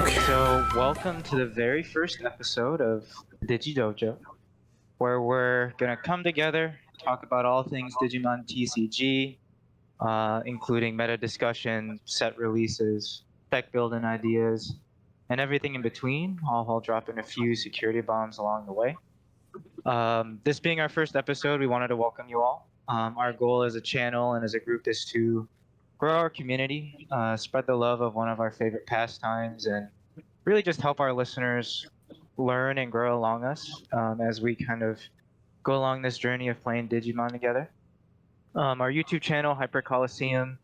Okay. So, welcome to the very first episode of Digi Dojo, where we're gonna come together, talk about all things Digimon TCG, including meta discussion, set releases, tech building ideas, and everything in between, all while dropping a few security bombs along the way. This being our first episode, we wanted to welcome you all. Our goal as a channel and as a group is to grow our community, spread the love of one of our favorite pastimes, and really just help our listeners learn and grow along us as we kind of go along this journey of playing Digimon together. Our YouTube channel, Hyper Coliseum,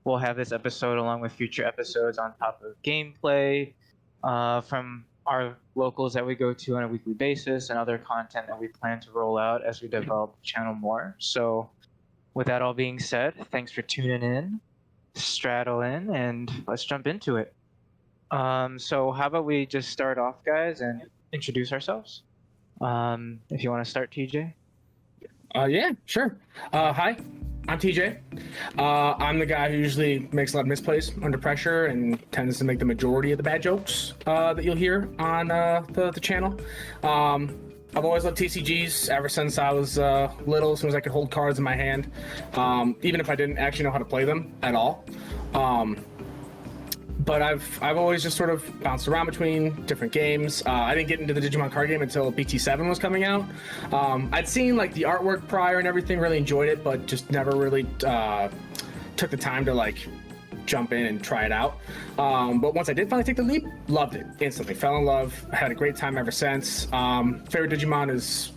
will have this episode along with future episodes on top of gameplay from our locals that we go to on a weekly basis and other content that we plan to roll out as we develop the channel more. So, with that all being said, thanks for tuning in, straddle in, and let's jump into it. So how about we just start off, guys, and introduce ourselves? If you want to start, TJ. Yeah, sure. Hi, I'm TJ. I'm the guy who usually makes a lot of misplays under pressure and tends to make the majority of the bad jokes that you'll hear on the channel. I've always loved TCGs ever since I was little, as soon as I could hold cards in my hand, even if I didn't actually know how to play them at all. But I've always just sort of bounced around between different games. I didn't get into the Digimon card game until BT-7 was coming out. I'd seen like the artwork prior and everything, really enjoyed it, but just never really took the time to like jump in and try it out. But once I did finally take the leap, loved it instantly. Fell in love. I had a great time ever since. Favorite Digimon is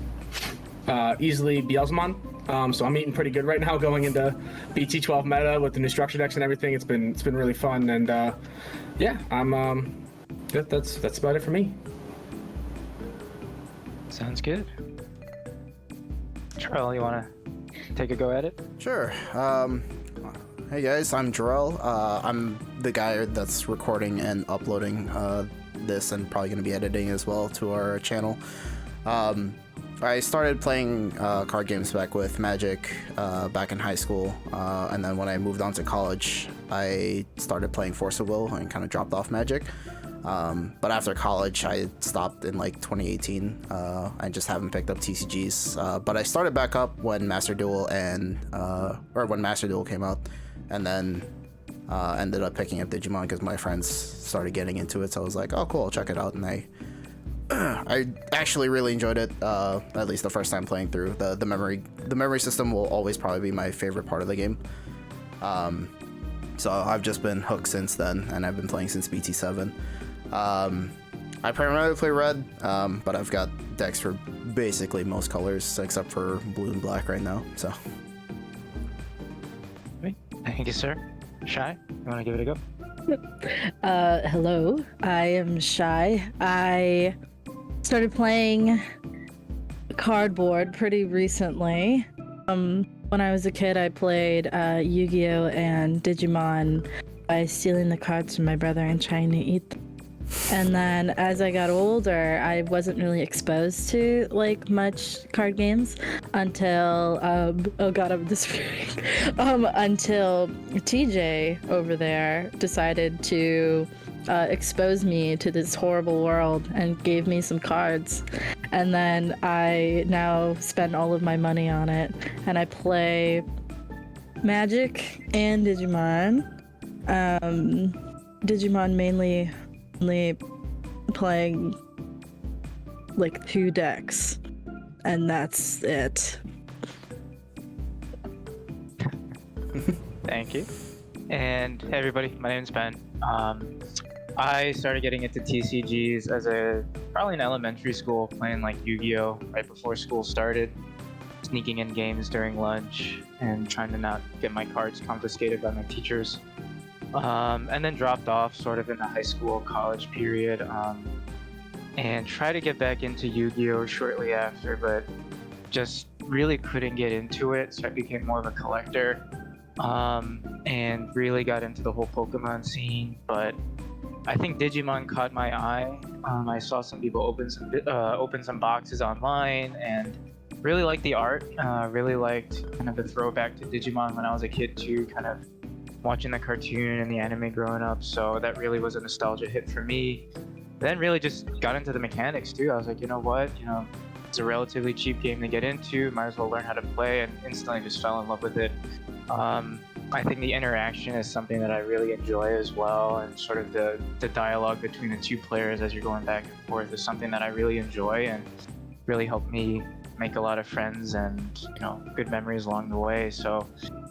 easily Beelzemon. So I'm eating pretty good right now going into BT-12 meta with the new structure decks and everything. It's been really fun, and yeah, I'm that's about it for me. Sounds good. Charles, you want to take a go at it? Sure. Hey guys, I'm Jarrell. I'm the guy that's recording and uploading this, and probably going to be editing as well to our channel. I started playing card games back with Magic back in high school, and then when I moved on to college, I started playing Force of Will and kind of dropped off Magic. But after college, I stopped in like 2018. I just haven't picked up TCGs. But I started back up when Master Duel when Master Duel came out, and then ended up picking up Digimon because my friends started getting into it. So I was like, oh cool, I'll check it out, and I actually really enjoyed it, at least the first time playing through. The memory system will always probably be my favorite part of the game. So I've just been hooked since then, and I've been playing since BT-7. I primarily play red, but I've got decks for basically most colors except for blue and black right now. So. Thank you, sir. Shy, you want to give it a go? Hello, I am Shy. I started playing cardboard pretty recently. When I was a kid, I played Yu-Gi-Oh! And Digimon by stealing the cards from my brother and trying to eat them. And then as I got older, I wasn't really exposed to like much card games until oh god, I'm disappearing. Until TJ over there decided to expose me to this horrible world and gave me some cards. And then I now spend all of my money on it, and I play Magic and Digimon. Digimon mainly playing like 2 decks, and that's it. Thank you. And hey everybody, my name's Ben. I started getting into TCGs as probably in elementary school, playing like Yu-Gi-Oh! Right before school started, sneaking in games during lunch and trying to not get my cards confiscated by my teachers. And then dropped off sort of in the high school, college period, and tried to get back into Yu-Gi-Oh! Shortly after, but just really couldn't get into it, so I became more of a collector, and really got into the whole Pokemon scene. But I think Digimon caught my eye. I saw some people open some boxes online, and really liked the art. Really liked kind of the throwback to Digimon when I was a kid too, kind of watching the cartoon and the anime growing up, so that really was a nostalgia hit for me. Then really just got into the mechanics too. I was like, you know what, it's a relatively cheap game to get into, might as well learn how to play, and instantly just fell in love with it. I think the interaction is something that I really enjoy as well, and sort of the dialogue between the two players as you're going back and forth is something that I really enjoy and really helped me make a lot of friends and good memories along the way. So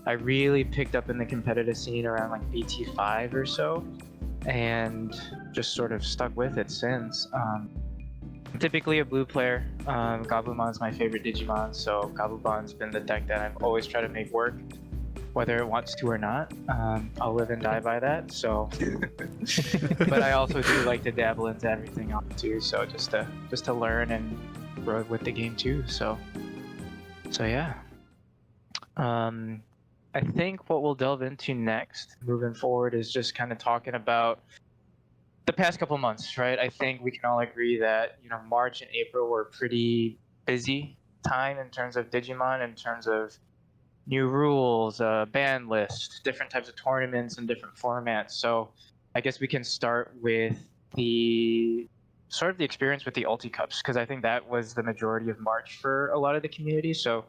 I really picked up in the competitive scene around like BT-5 or so, and just sort of stuck with it since. I'm typically a blue player. Gabumon's my favorite Digimon, so Gabumon's been the deck that I've always tried to make work, whether it wants to or not. I'll live and die by that. So, but I also do like to dabble into everything else too. So just to learn and grow with the game too. So yeah. I think what we'll delve into next, moving forward, is just kind of talking about the past couple months, right? I think we can all agree that March and April were pretty busy time in terms of Digimon, in terms of new rules, Banlist, different types of tournaments and different formats. So I guess we can start with the sort of the experience with the Ulti Cups, because I think that was the majority of March for a lot of the community. So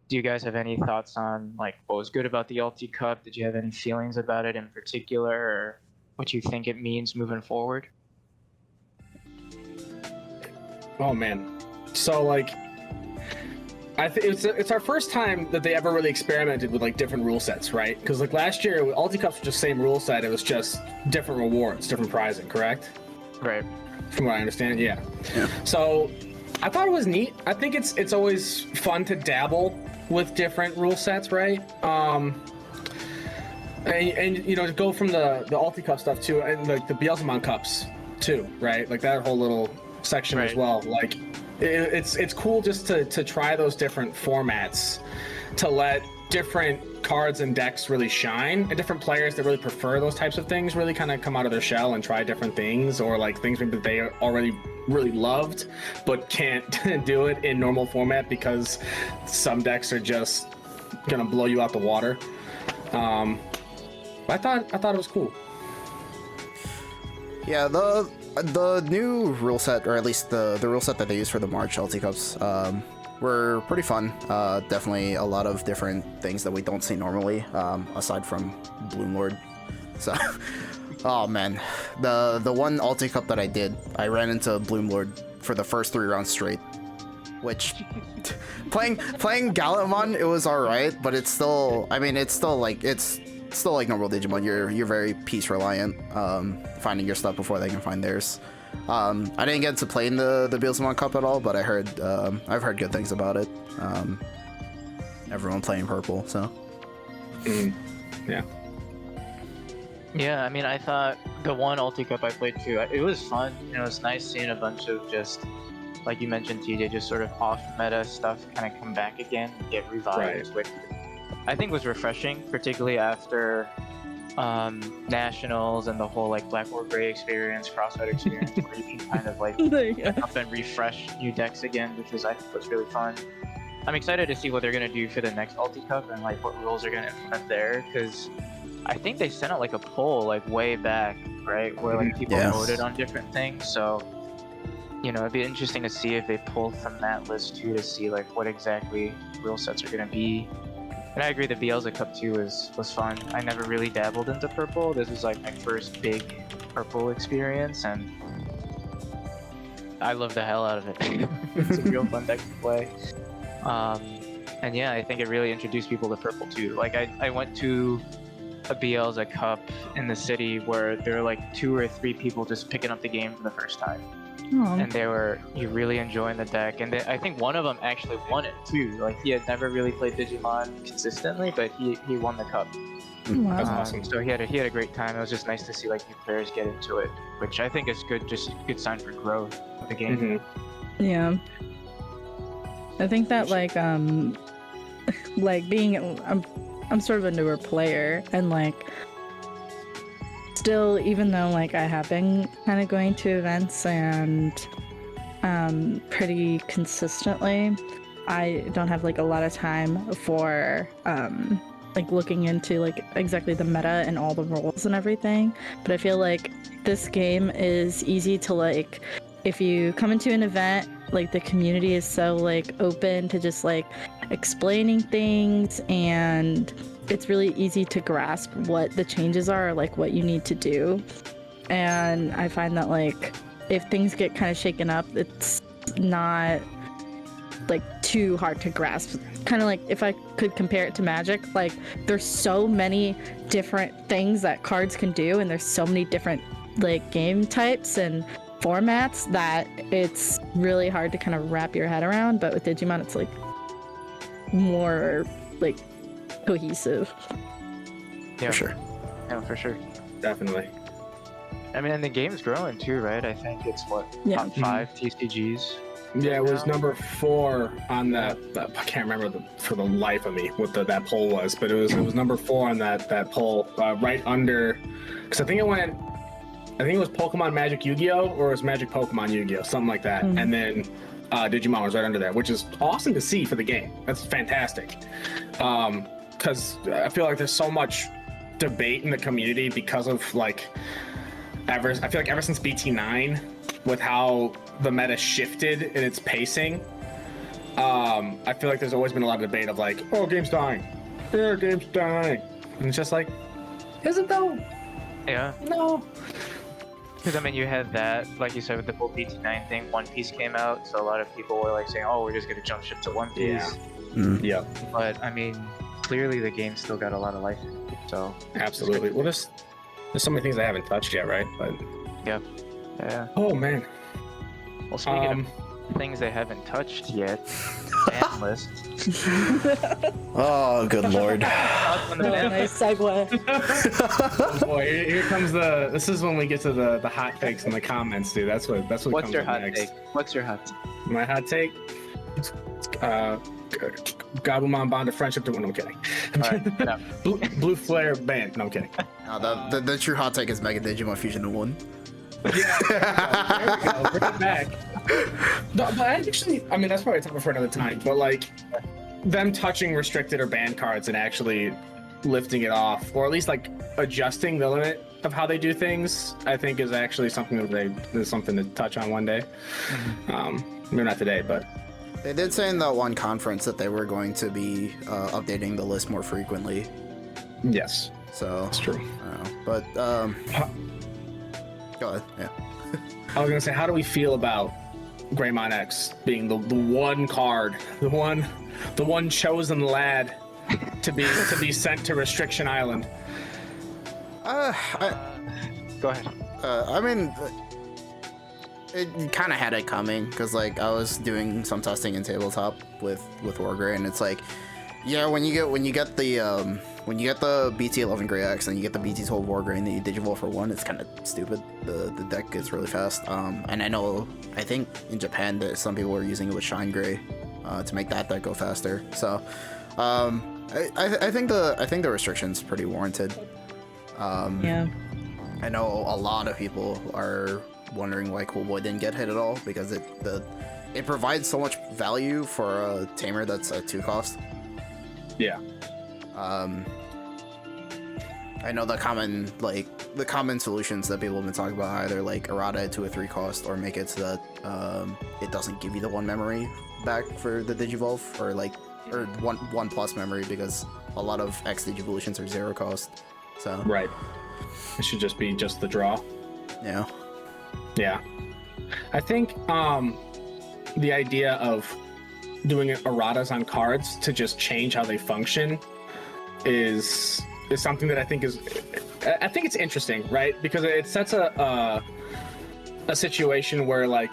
do you guys have any thoughts on like what was good about the Ulti Cup? Did you have any feelings about it in particular, or what you think it means moving forward? Oh man, so like I think it's our first time that they ever really experimented with like different rule sets, right? Because like last year, Ulti Cups were just same rule set. It was just different rewards, different prizing, correct? Right. From what I understand, yeah. So I thought it was neat. I think it's always fun to dabble with different rule sets, right? And to go from the Ulti Cup stuff too, and like the Beelzemon Cups too, right? Like that whole little section as well. Like it's cool just to try those different formats, to let different cards and decks really shine, and different players that really prefer those types of things really kind of come out of their shell and try different things, or like things maybe they already really loved but can't do it in normal format because some decks are just gonna blow you out the water. I thought it was cool. Yeah, the new rule set, or at least the rule set that they use for the March Ulti Cups, were pretty fun. Definitely a lot of different things that we don't see normally, aside from Bloom Lord. So, oh man, the one Ulti Cup that I did, I ran into Bloom Lord for the first 3 rounds straight, which playing Galamon, it was alright, but it's still, I mean, it's still like normal Digimon. You're very piece reliant, finding your stuff before they can find theirs. I didn't get to play in the Beelzemon Cup at all, but I've heard good things about it. Everyone playing purple, so. Yeah. Yeah, I mean, I thought the one Ulti Cup I played too, it was fun. It was nice seeing a bunch of just, like you mentioned, TJ, just sort of off-meta stuff kind of come back again and get revived, which I think was refreshing, particularly after Nationals and the whole like Black or Gray experience, Crossfire experience, where you can kind of like up and refresh new decks again, which I think was really fun. I'm excited to see what they're gonna do for the next Ulti Cup and like what rules are gonna implement there, because I think they sent out like a poll like way back, right, where like people voted on different things. So it'd be interesting to see if they pull from that list too, to see like what exactly rule sets are gonna be. And I agree, the Beelzemon Cup too was fun. I never really dabbled into purple. This was like my first big purple experience, and I love the hell out of it. It's a real fun deck to play. And yeah, I think it really introduced people to purple too. Like I went to a Beelzemon Cup in the city where there were like 2 or 3 people just picking up the game for the first time. And they were really enjoying the deck, and I think one of them actually won it too. Like he had never really played Digimon consistently, but he won the cup. Wow. That's awesome. So he had a great time. It was just nice to see like new players get into it, which I think is good, just a good sign for growth of the game. Yeah, I think that like being I'm sort of a newer player, and like still, even though like I have been kind of going to events and pretty consistently, I don't have like a lot of time for like looking into like exactly the meta and all the roles and everything. But I feel like this game is easy to like, if you come into an event, like the community is so like open to just like explaining things, and it's really easy to grasp what the changes are, or, like what you need to do. And I find that like if things get kind of shaken up, it's not like too hard to grasp. Kind of like if I could compare it to Magic, like there's so many different things that cards can do, and there's so many different like game types and formats that it's really hard to kind of wrap your head around. But with Digimon, it's like more like cohesive. Yeah, For sure. Yeah, for sure. Definitely. I mean, and the game's growing too, right? I think it's what, Yeah. top 5 TCGs. Yeah, it was number 4 on that. I can't remember for the life of me what that poll was, but it was number 4 on that poll, right under. Because I think it was Pokemon Magic Yu-Gi-Oh, or it was Magic Pokemon Yu-Gi-Oh, something like that. Mhm. And then Digimon was right under there, which is awesome to see for the game. That's fantastic. Because I feel like there's so much debate in the community because of like I feel like ever since BT-9, with how the meta shifted in its pacing, I feel like there's always been a lot of debate of like, oh, game's dying. Yeah, game's dying. And it's just like, is it though? Yeah. No. Because I mean, you had that, like you said, with the whole BT-9 thing. One Piece came out, so a lot of people were like saying, "Oh, we're just gonna jump ship to One Piece." Yeah, But I mean, clearly the game still got a lot of life in it. So absolutely. Well, there's so many things I haven't touched yet, right? But yeah. oh man. Well, speaking of things they haven't touched yet, Banlist. Oh, good lord. Oh, nice segue. Oh boy, here comes this is when we get to the hot takes in the comments, dude. That's what What's comes your up hot next. take? What's your hot take? My hot take? Gabumon bond of friendship to one. I'm kidding. Alright, no. Blue Flare band. No, I'm kidding. No, the true hot take is Mega Digimon Fusion in 1. Yeah, there we go. Bring it back. No, but I mean, that's probably a topic for another time. But like, them touching restricted or banned cards and actually lifting it off, or at least like adjusting the limit of how they do things, I think is actually something that is something to touch on one day. Maybe not today, but They did say in that one conference that they were going to be updating the list more frequently. yes, So, that's true. I don't know. But, go ahead, yeah. I was gonna say, how do we feel about Greymon X being the one card, the one chosen lad to be sent to Restriction Island? Go ahead. I mean, it kind of had it coming, because like I was doing some testing in tabletop with Wargrey, and it's like, yeah, when you get the BT-11 Grey X and you get the BT-12 Wargrey and then you Digivolve for 1, it's kind of stupid. The deck gets really fast. And I think in Japan that some people are using it with Shine Grey to make that deck go faster. So I think the restriction's pretty warranted. Yeah. I know a lot of people are wondering like, well, why didn't get hit at all, because it provides so much value for a tamer that's a 2 cost. Yeah. I know the common solutions that people have been talking about, either like errata it to a 3 cost, or make it so that it doesn't give you the 1 memory back for the Digivolve, or 1 plus memory, because a lot of X Digivolutions are 0 cost. So Right. It should just be the draw. yeah. Yeah. I think the idea of doing erratas on cards to just change how they function is something that I think it's interesting, right? Because it sets a situation where like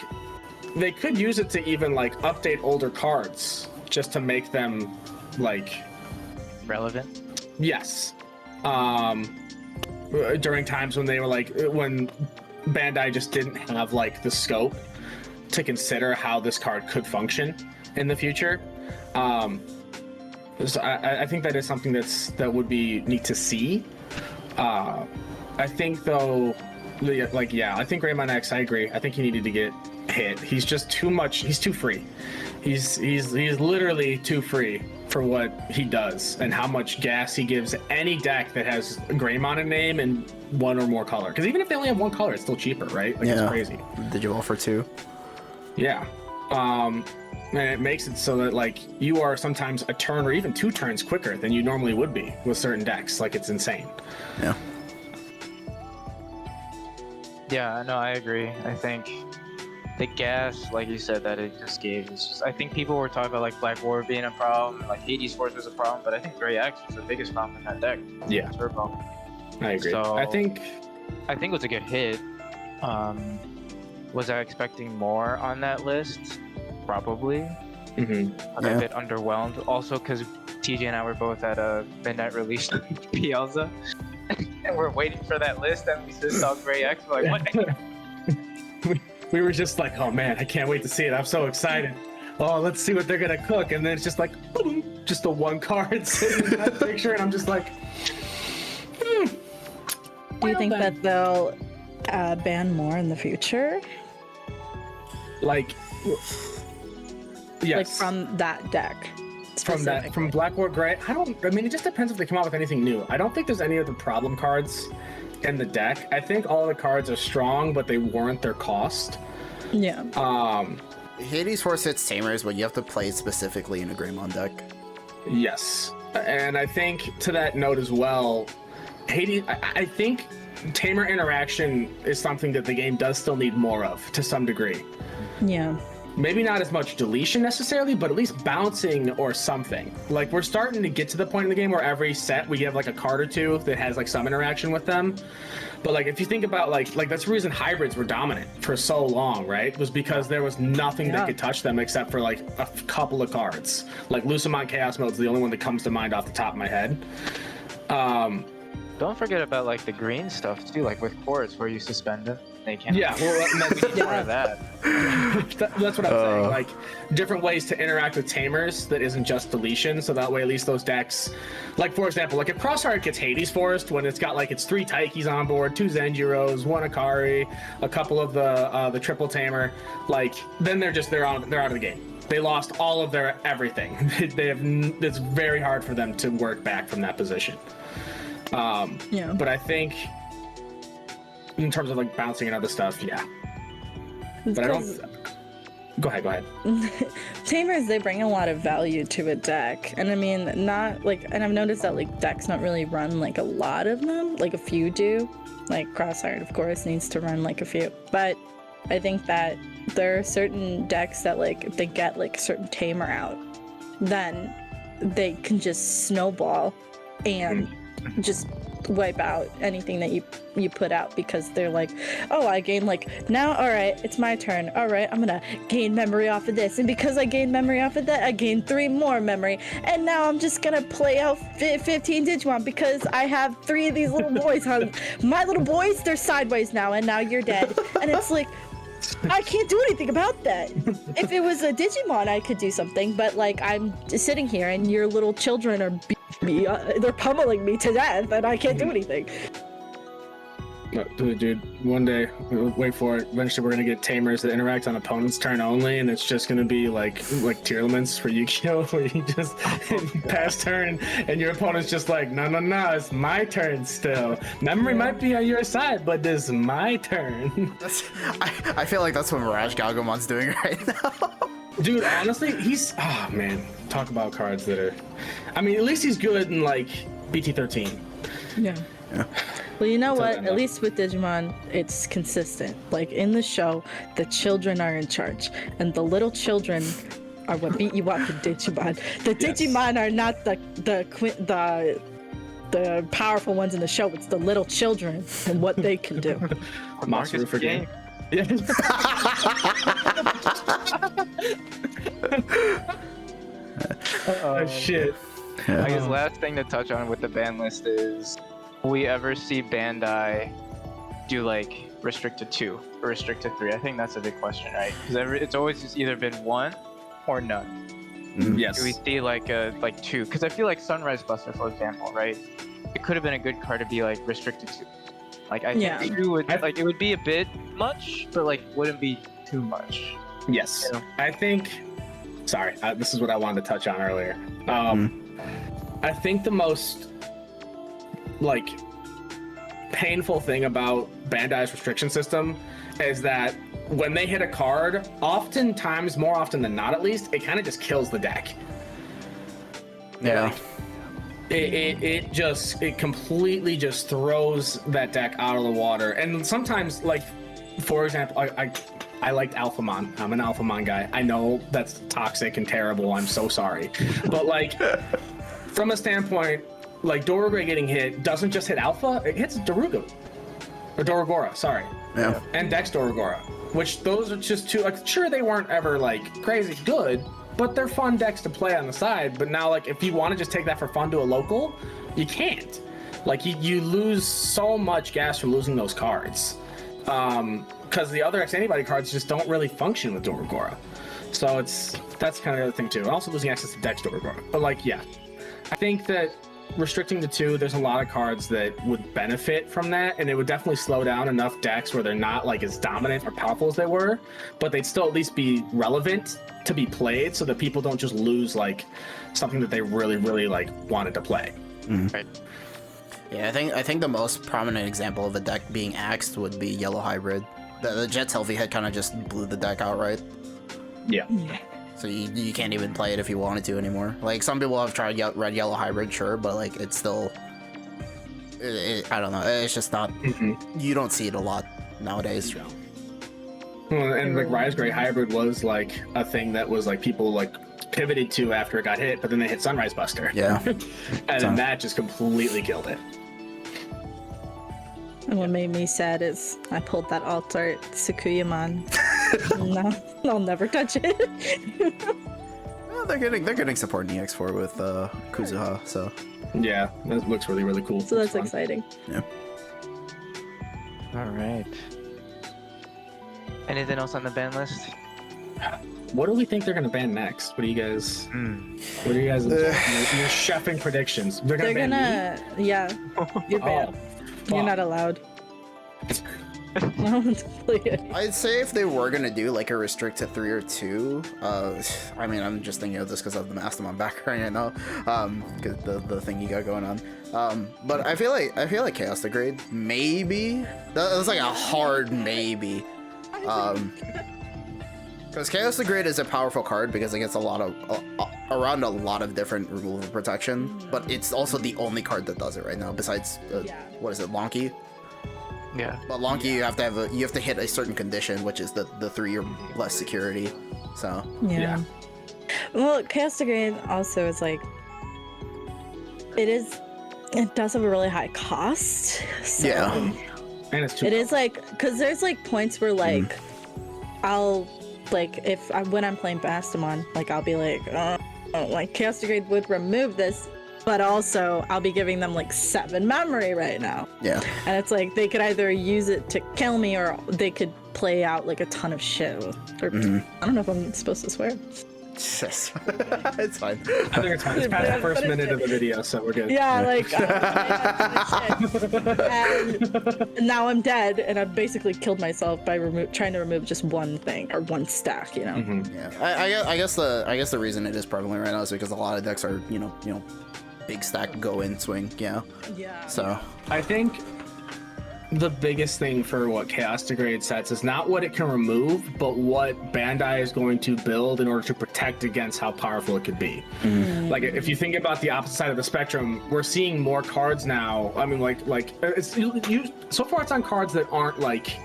they could use it to even like update older cards just to make them like Relevant. yes. During times when they were like, when Bandai just didn't have like the scope to consider how this card could function in the future. So I think that is something that would be neat to see. I think though, I think Greymon X, I agree. I think he needed to get hit. He's just too much. He's too free. He's literally too free for what he does and how much gas he gives any deck that has Greymon in name and one or more color. Because even if they only have one color, it's still cheaper, right? Like, it's crazy. Did you offer 2? Yeah. And it makes it so that like you are sometimes a turn or even 2 turns quicker than you normally would be with certain decks. Like, it's insane. Yeah. Yeah, no, I agree. I think the gas, like you said, that it just gave is just. I think people were talking about like Black War being a problem, like Hades Force was a problem, but I think Gray X was the biggest problem in that deck. Yeah. Turbo. I agree. So, I think it was a good hit. Was I expecting more on that list? Probably. I'm a bit underwhelmed. Also, because TJ and I were both at a midnight release Pielza, and we're waiting for that list, and we just saw Gray X. We're like, what? we were just like, oh man, I can't wait to see it. I'm so excited. Oh, let's see what they're gonna cook. And then it's just like, boom, just the one card sitting in that picture, and I'm just like, Do you think that they'll ban more in the future? Like, yes. Like from that deck? From Black War Gray? I mean, it just depends if they come out with anything new. I don't think there's any other problem cards in the deck. I think all the cards are strong, but they warrant their cost. Yeah. Hades Force hits Tamers, but you have to play it specifically in a Greymon deck. Yes. And I think to that note as well, Hades, I think Tamer interaction is something that the game does still need more of to some degree. Yeah. Maybe not as much deletion necessarily, but at least bouncing or something. Like, we're starting to get to the point in the game where every set we have like a card or 2 that has like some interaction with them. But like, if you think about like that's the reason hybrids were dominant for so long, right? Was because there was nothing that could touch them except for like a couple of cards. Like Lucamon Chaos Mode's the only one that comes to mind off the top of my head. Don't forget about like the green stuff too, like with quartz where you suspend them. They can't. Yeah, well, we need more of that. That's what I'm saying. Like, different ways to interact with Tamers that isn't just deletion, so that way at least those decks, like for example, like if Crossheart gets Hades Forest when it's got like its 3 Taikis on board, 2 Zenjuros, 1 Akari, a couple of the triple Tamer, like then they're out of the game. They lost all of their everything. It's very hard for them to work back from that position. But I think in terms of like bouncing and other stuff, yeah. But I don't. Go ahead. Tamers, they bring a lot of value to a deck, and I mean, not like, and I've noticed that like decks not really run like a lot of them, like a few do. Like Crossheart, of course, needs to run like a few, but I think that there are certain decks that like if they get like a certain Tamer out, then they can just snowball and just wipe out anything that you put out, because they're like, oh, I gain like, now all right, it's my turn, all right, I'm gonna gain memory off of this, and because I gain memory off of that, I gain 3 more memory, and now I'm just gonna play out 15 Digimon because I have 3 of these little boys on my little boys, they're sideways now, and now you're dead. And it's like, I can't do anything about that. If it was a Digimon, I could do something, but like, I'm just sitting here and your little children are me, they're pummeling me to death, and I can't do anything. No, dude, one day, wait for it. Eventually, we're gonna get Tamers that interact on opponent's turn only, and it's just gonna be like tier elements for Yu-Gi-Oh, where you just pass turn, and your opponent's just like, no, it's my turn still. Memory might be on your side, but this is my turn. I feel like that's what Mirage Gagomon's doing right now. Dude, honestly, oh man, talk about cards that are. I mean, at least he's good in like BT-13. Yeah. Well, you know what? At least with Digimon, it's consistent. Like in the show, the children are in charge, and the little children are what beat you up in Digimon. The Digimon are not the powerful ones in the show. It's the little children and what they can do. Monster for game. Yeah. Oh shit. I guess last thing to touch on with the ban list is, will we ever see Bandai do like restricted 2 or restricted 3? I think that's a big question, right? Because it's always just either been 1 or none. Yes. Do we see like 2? Because I feel like Sunrise Buster, for example, right? It could have been a good card to be like restricted 2. Like I think 2 would like, it would be a bit much, but like wouldn't be too much. Yes. You know? I think Sorry, this is what I wanted to touch on earlier. I think the most like painful thing about Bandai's restriction system is that when they hit a card, oftentimes, more often than not at least, it kind of just kills the deck. Yeah. It completely just throws that deck out of the water. And sometimes, like, for example, I liked Alphamon. I'm an Alphamon guy. I know that's toxic and terrible. I'm so sorry. But, like, from a standpoint, like, Dorogray getting hit doesn't just hit Alpha, it hits Daruga. Or Dorogora, sorry. Yeah. And Dex Dorogora. Which those are just two, like, sure, they weren't ever, like, crazy good, but they're fun decks to play on the side. But now, like, if you want to just take that for fun to a local, you can't. Like, you lose so much gas from losing those cards. Because the other X-Anybody cards just don't really function with Dorogora. So that's kind of the other thing, too. And also losing access to Dex Dorogora. But, like, yeah. I think that restricting the two, there's a lot of cards that would benefit from that, and it would definitely slow down enough decks where they're not like as dominant or powerful as they were, but they'd still at least be relevant to be played, so that people don't just lose like something that they really, really like wanted to play. Right. Yeah, I think the most prominent example of a deck being axed would be Yellow Hybrid. The Jet Selfie head kind of just blew the deck outright. Yeah. So you can't even play it if you wanted to anymore. Like, some people have tried Red Yellow Hybrid, sure, but like it's still, I don't know. It's just not. You don't see it a lot nowadays. Well, and like Rise Gray Hybrid was like a thing that was like people like pivoted to after it got hit, but then they hit Sunrise Buster. Yeah. And then that just completely killed it. And what made me sad is I pulled that alt art Tsukuyamon. No, I'll never touch it. Well, they're getting support in EX4 with Kuzuha, so Yeah, that looks really, really cool. So that's It's fun. exciting. yeah. All right. Anything else on the ban list? What do we think they're gonna ban next? What do you guys? What are you guys? Your chefing predictions? They're They're ban me? yeah, you're banned. You're fuck. not allowed. No one's play it. I'd say if they were gonna do like a restrict to 3 or 2, I mean, I'm just thinking of this because of the Mastamon background, I know, because the thing you got going on. But I feel like Chaos Degrade, maybe. That was like a hard maybe. Because Chaos Degrade is a powerful card because it gets a lot of around a lot of different removal protection, but it's also the only card that does it right now. Besides, what is it, Lonky? Yeah. But Lonky, you have to hit a certain condition, which is the 3 or less security. So Yeah. Well, Chaos Degrade also is like, it does have a really high cost. So yeah, And it's too. it is like, because there's like points where like, I'll like when I'm playing Bastamon, like I'll be like Chaos Degrade would remove this, but also I'll be giving them like 7 memory right now. yeah. And it's like they could either use it to kill me or they could play out like a ton of shit. Or, I don't know if I'm supposed to swear. It's fine. I think it's fine. It's past the first minute of the video, so we're good. Yeah, like and now I'm dead, and I've basically killed myself by trying to remove just one thing or one stack. You know. Yeah, I guess the reason it is prevalent right now is because a lot of decks are you know big stack go in swing. Yeah. Yeah. So I think the biggest thing for what Chaos Degrade sets is not what it can remove, but what Bandai is going to build in order to protect against how powerful it could be. Like, if you think about the opposite side of the spectrum, we're seeing more cards now. I mean, like it's so far it's on cards that aren't like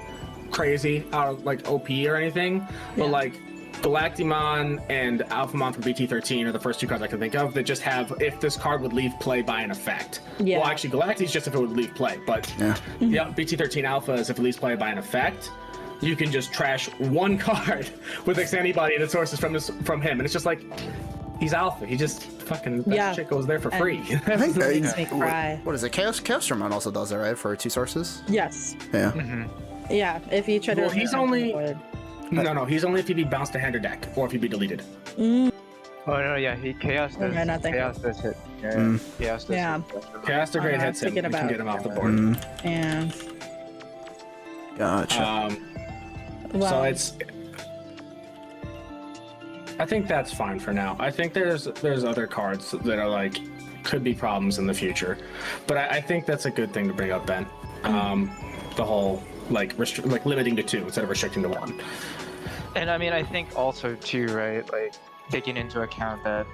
crazy out of like OP or anything, but like Galactimon and Alphamon from BT-13 are the first 2 cards I can think of that just have if this card would leave play by an effect. Yeah. Well, actually, Galacti's just if it would leave play, but yeah, BT-13 Alpha is if it leaves play by an effect. You can just trash one card with X-Anybody that sources from him, and it's just like he's Alpha. He just fucking that shit goes there for free. I think It makes me cry. what is it? Chaos Dramon also does it, right? For 2 sources. Yes. Yeah. Yeah. If you try to. Well, he's only. No, he's only if you be bounced to hand or deck, or if you be deleted. Oh no, yeah, he chaos does. Okay, nothing. Chaos does hit. Yeah, chaos does. Yeah. Hit. Chaos Degrade hits him. We thinking can about- get him off the board. Yeah. Gotcha. Well, So it's I think that's fine for now. I think there's other cards that are like could be problems in the future, but I think that's a good thing to bring up, Ben. The whole like limiting to 2 instead of restricting to 1. And I mean, I think also too, right? Like taking into account that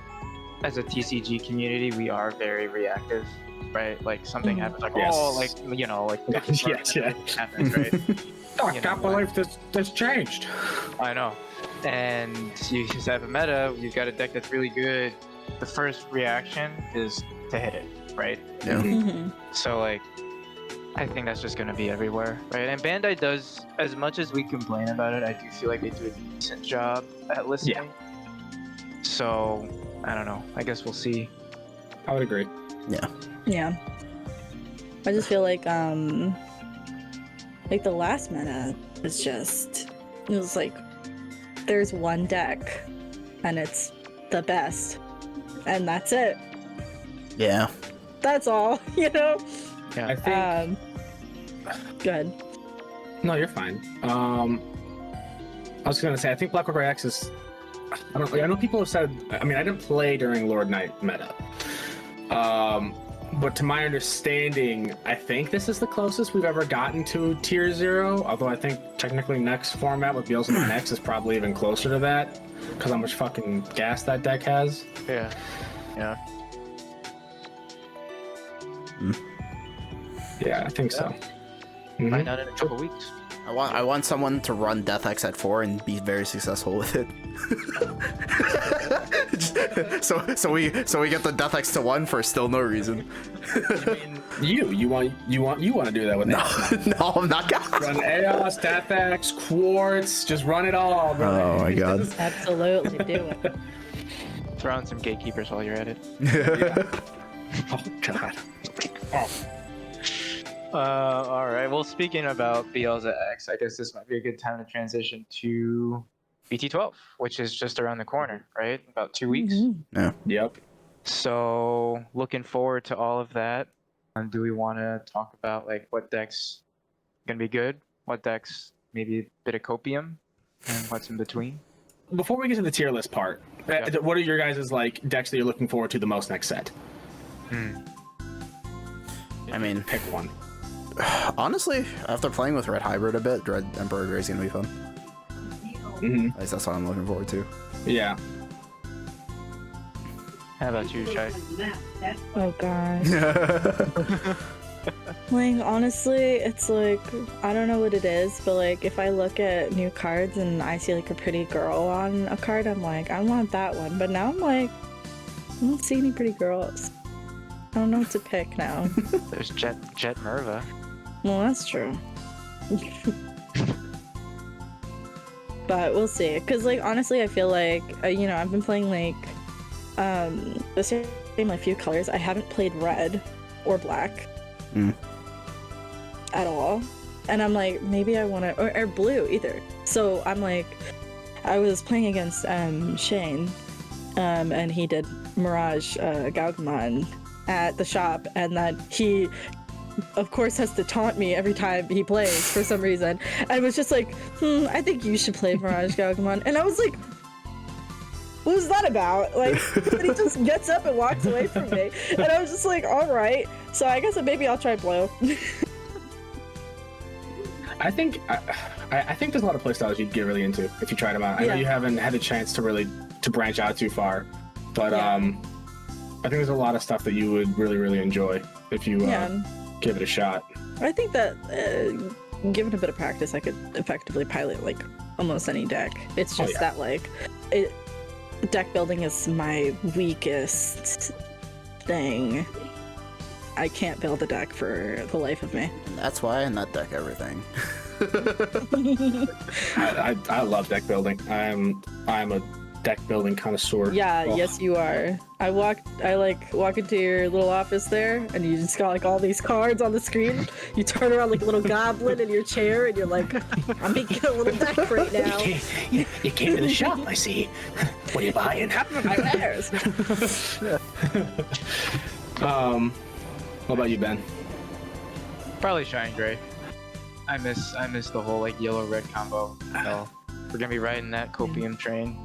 as a TCG community, we are very reactive, right? Like something happens, like Yes. oh, like you know, like Yes, yeah. happens, right? Oh, I You can't know, believe this changed. I know. And you just have a meta. You've got a deck that's really good. The first reaction is to hit it, right? Yeah. Mm-hmm. So like, I think that's just gonna be everywhere, right? And Bandai does, as much as we complain about it, I do feel like they do a decent job at listening. So I don't know. I guess we'll see. I would agree. Yeah. I just feel like the last meta is just, it was like there's one deck and it's the best and that's it. Yeah. That's all, you know? Yeah. I think. Good. No, you're fine. I was gonna say I think Black Order X is. I know people have said. I mean, I didn't play during Lord Knight meta. But to my understanding, I think this is the closest we've ever gotten to Tier 0. Although I think technically next format with Beelzebub X is probably even closer to that, because how much fucking gas that deck has. Yeah. Yeah. Yeah, I think so. Mhm. Find out in a couple weeks. I want someone to run Death X at 4 and be very successful with it. so we get the Death X to 1 for still no reason. You want to do that with No, no, I'm not gonna. Run Aeos, Death X, Quartz, just run it all, bro. Oh my god. Absolutely do it. Throw in some gatekeepers while you're at it. Oh god. Oh. All right. Well, speaking about Beelza X, I guess this might be a good time to transition to BT-12, which is just around the corner, right? About 2 weeks. Mhm. Yep. So, looking forward to all of that. Do we want to talk about like what decks gonna be good, what decks maybe a bit of copium, and what's in between? Before we get to the tier list part, what are your guys' like decks that you're looking forward to the most next set? I mean, Pick one. honestly, after playing with Red Hybrid a bit, Red Emperor Grey is gonna be fun. Mm-hmm. At least that's what I'm looking forward to. Yeah. How about you, Shai? Oh gosh. Like honestly, it's like I don't know what it is, but like if I look at new cards and I see like a pretty girl on a card, I'm like, I want that one. But now I'm like, I don't see any pretty girls. I don't know what to pick now. There's Jet Merva. Well, that's true. But we'll see. Cause like honestly, I feel like you know I've been playing like the same like few colors. I haven't played red or black at all, and I'm like maybe I want to or blue either. So I'm like, I was playing against Shane, and he did Mirage Gaugman at the shop, and then he of course has to taunt me every time he plays for some reason. I was just like, I think you should play Mirage Gaugman, and I was like, what was that about? Like, and he just gets up and walks away from me, and I was just like, all right, so I guess maybe I'll try blue. I think there's a lot of playstyles you'd get really into if you tried them out. I know you haven't had a chance to really branch out too far, but I think there's a lot of stuff that you would really enjoy if you give it a shot. I think that given a bit of practice, I could effectively pilot like almost any deck. It's just that like deck building is my weakest thing. I can't build a deck for the life of me. And that's why I nut deck everything. I love deck building. I'm a deck building connoisseur. Yeah, Oh. yes you are. I walk into your little office there, and you just got like all these cards on the screen. You turn around like a little goblin in your chair, and you're like, I'm making a little deck right now. You came to the shop, I see. What are you buying? My wares. What about you, Ben? Probably Shine Gray. I miss the whole like yellow red combo. So we're gonna be riding that copium train.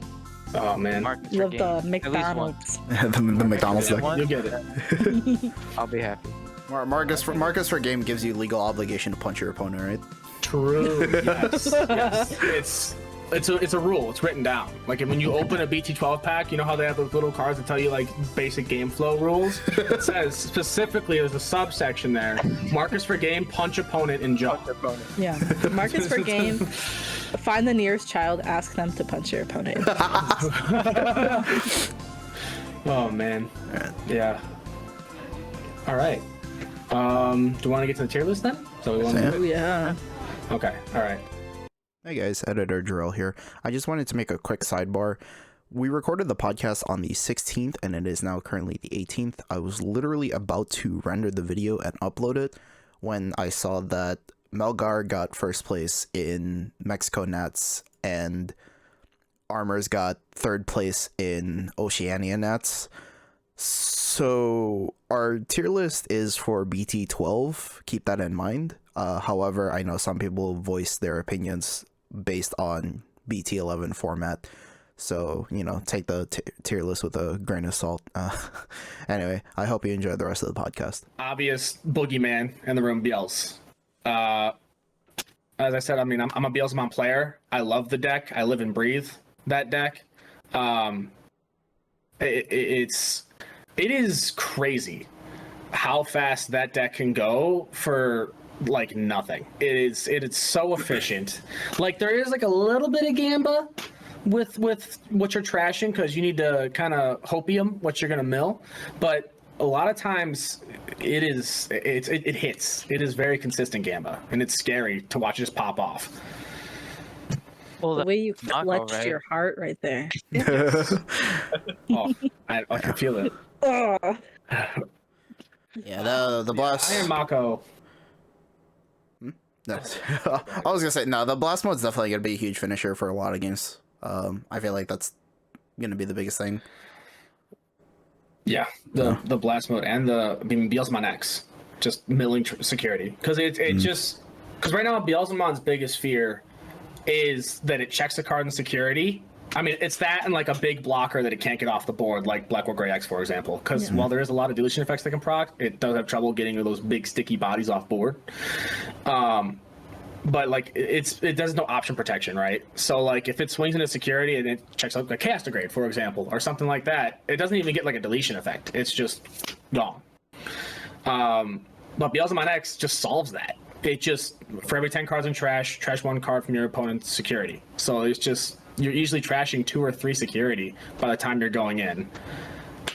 Oh man, Marcus for Love game. the At least one. McDonald's. the McDonald's deck. One, you'll get it. I'll be happy. Marcus for game gives you legal obligation to punch your opponent, right? True. Yes. Yes. It's a rule. It's written down. Like when you open a BT-12 pack, you know how they have those little cards that tell you like basic game flow rules. It says specifically there's a subsection there. Marcus for game, punch opponent in jaw. Yeah. Marcus for game. Find the nearest child. Ask them to punch your opponent. Oh man. Yeah. All right. Do you want to get to the tier list then? So we want Yeah. to. Oh yeah. Okay. All right. Hey guys, Editor Jarrell here. I just wanted to make a quick sidebar. We recorded the podcast on the 16th and it is now currently the 18th. I was literally about to render the video and upload it when I saw that Melgar got first place in Mexico Nats and Armors got third place in Oceania Nats. So our tier list is for BT-12. Keep that in mind. However, I know some people voice their opinions based on BT-11 format. So, you know, take the tier list with a grain of salt. Anyway, I hope you enjoy the rest of the podcast. Obvious boogeyman in the room, Biels. As I said, I mean, I'm a Bielsmon player. I love the deck. I live and breathe that deck. It is crazy how fast that deck can go for like nothing. It is so efficient. Like there is like a little bit of gamba with what you're trashing because you need to kind of hopium what you're gonna mill, but a lot of times it hits. It is very consistent gamba, and it's scary to watch it just pop off. Well, The way you Mako, clutched right? your heart right there. Oh, I can feel it. Oh. Yeah, the blast. Iron Mako. No. I was gonna say no. The blast mode's definitely gonna be a huge finisher for a lot of games. I feel like that's gonna be the biggest thing. Yeah, the blast mode and Bielsmon X, just milling security because it just because right now Bielsmon's biggest fear is that it checks a card in security. I mean, it's that and like a big blocker that it can't get off the board, like Black War Grey X, for example. Because while there is a lot of deletion effects that can proc, it does have trouble getting those big sticky bodies off board. But like it does no option protection, right? So like if it swings into security and it checks out like Chaos Degrade, for example, or something like that, it doesn't even get like a deletion effect. It's just gone. But Bielsmon X just solves that. It just for every 10 cards in trash one card from your opponent's security. So it's just you're easily trashing 2 or 3 security by the time you're going in.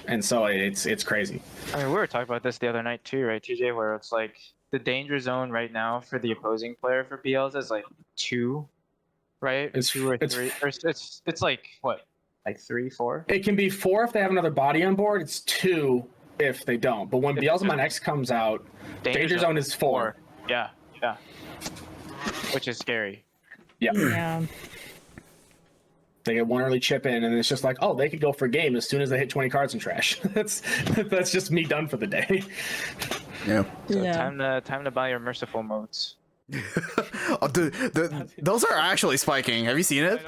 And so it's crazy. I mean, we were talking about this the other night too, right, TJ? Where it's like the danger zone right now for the opposing player for BLs is like 2, right? It's 2 or 3. Or it's like what, like 3, 4? It can be 4 if they have another body on board. It's 2 if they don't. But when Bielsmon X comes out, danger zone is 4. Yeah. Which is scary. Yeah. Yeah. They get one early chip in, and it's just like, oh, they could go for game as soon as they hit 20 cards in trash. that's just me done for the day. Yeah. So Yeah. time to buy your merciful modes. Oh, dude, those are actually spiking. Have you seen it?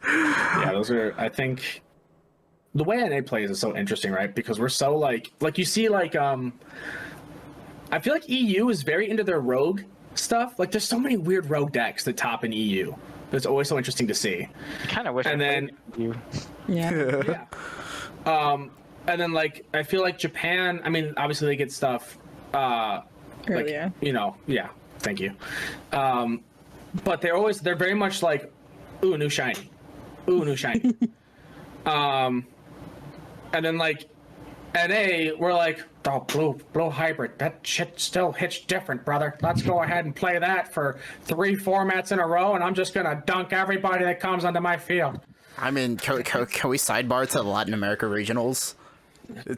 Yeah, those are. I think the way NA plays is so interesting, right? Because we're so like you see like I feel like EU is very into their rogue stuff. Like there's so many weird rogue decks that top in EU. It's always so interesting to see. I kind of wish. And I then played you. Yeah. Yeah. And then like I feel like Japan. I mean, obviously they get stuff. Earlier. Like, you know, yeah. Thank you. But they're very much like, ooh, new shiny, ooh, new shiny. And then like NA, we're like, oh, blue hybrid. That shit still hits different, brother. Let's go ahead and play that for 3 formats in a row, and I'm just gonna dunk everybody that comes onto my field. I mean, can we sidebar to the Latin America regionals?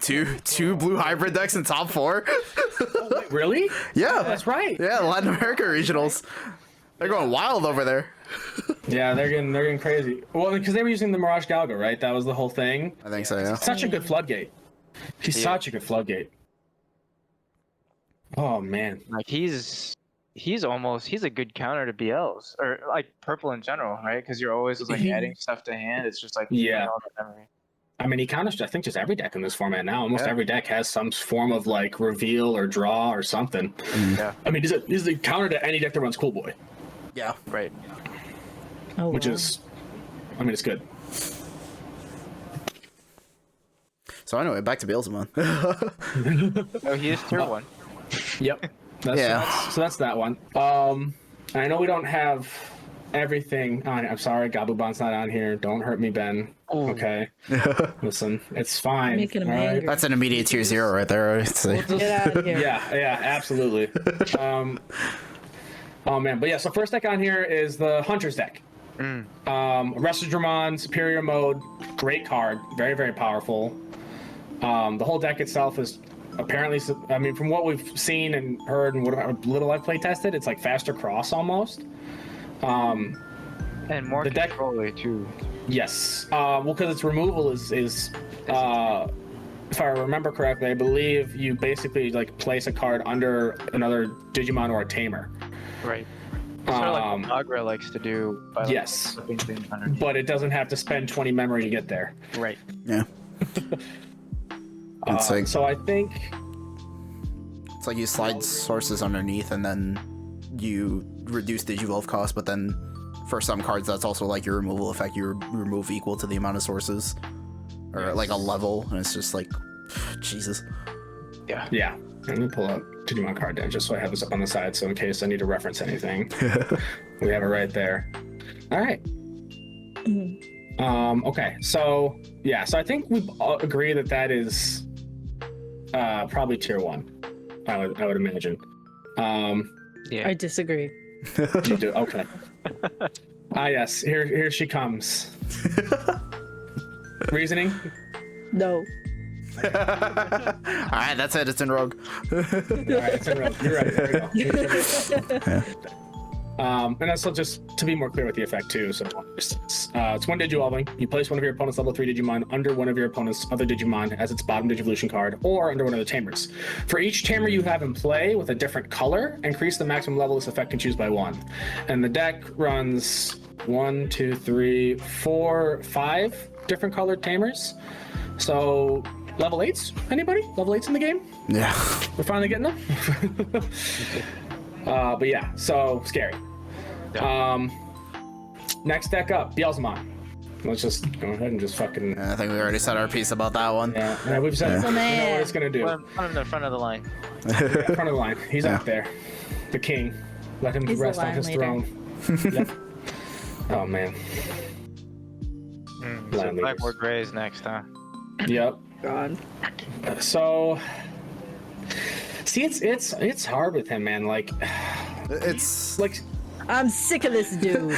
Two blue hybrid decks in top 4. Oh, wait, really? Yeah, That's right. Yeah, Latin America regionals. They're going wild over there. Yeah, they're getting crazy. Well, because they were using the Mirage Galgo, right? That was the whole thing. I think so. Yeah. Such a good floodgate. He's such a good floodgate. Oh man. Like he's he's a good counter to BLs or like purple in general, right? Because you're always just like adding stuff to hand. It's just like Yeah. all the memory. I mean, he counters, I think, just every deck in this format now. Almost Yeah. every deck has some form of like reveal or draw or something. Yeah. I mean, he's a counter to any deck that runs Cool Boy, Yeah. Right. Oh, which wow. is, I mean, it's good. So anyway, back to Beelzebub. Oh, he is tier 1. Yep. So that's that one. I know we don't have everything on. I'm sorry, Gabubon's not on here. Don't hurt me, Ben. Ooh. Okay. Listen, it's fine. Making him all right? angry. That's an immediate tier 0 right there. I'd say. Get out of here. Yeah, absolutely. Oh man, but yeah. So first deck on here is the Hunter's deck. Arrested Dramon, Superior Mode, great card, very very powerful. The whole deck itself is apparently, I mean, from what we've seen and heard and what little I've play tested, it's like faster cross almost. And more The deck- control too. Yes. Well, because its removal is if I remember correctly, I believe you basically like place a card under another Digimon or a Tamer. Right. Sort of like Um, what Agra likes to do. By, like, yes. flipping things underneath. But it doesn't have to spend 20 memory to get there. Right. Yeah. It's like So I think it's like you slide sources underneath and then you reduce Digivolve cost, but then for some cards that's also like your removal effect. You remove equal to the amount of sources, or like a level, and it's just like, Jesus. yeah. Let me pull up Digimon card then, just so I have this up on the side, so in case I need to reference anything, we have it right there. All right. Okay. So yeah. So I think we all agree that is probably tier 1. I would imagine. Yeah. I disagree. You do okay. Yes. Here she comes. Reasoning. No. All right, that's it. It's in Rogue. All right, it's in row. You're right. There we go. And also just to be more clear with the effect too. So it's one Digivolving. You place one of your opponent's level 3 Digimon under one of your opponent's other Digimon as its bottom Digivolution card, or under one of the Tamers. For each Tamer you have in play with a different color, increase the maximum level this effect can choose by 1. And the deck runs 1, 2, 3, 4, 5 different colored Tamers. So level 8s? Anybody? Level 8s in the game? Yeah. We're finally getting them. But yeah, so scary. Next deck up, Beelzebub. Let's just go ahead and just fucking. I think we already said our piece about that one. Yeah, we've said we know what it's gonna do. Put him in the front of the line. Front of the line. He's up there. The king. Let him He's the rest on line his leader. throne. Yep. Oh man. So Line leaders. Blackboard Gray is next, huh? Yep. God. So. See, it's hard with him, man. Like, It's like. I'm sick of this dude.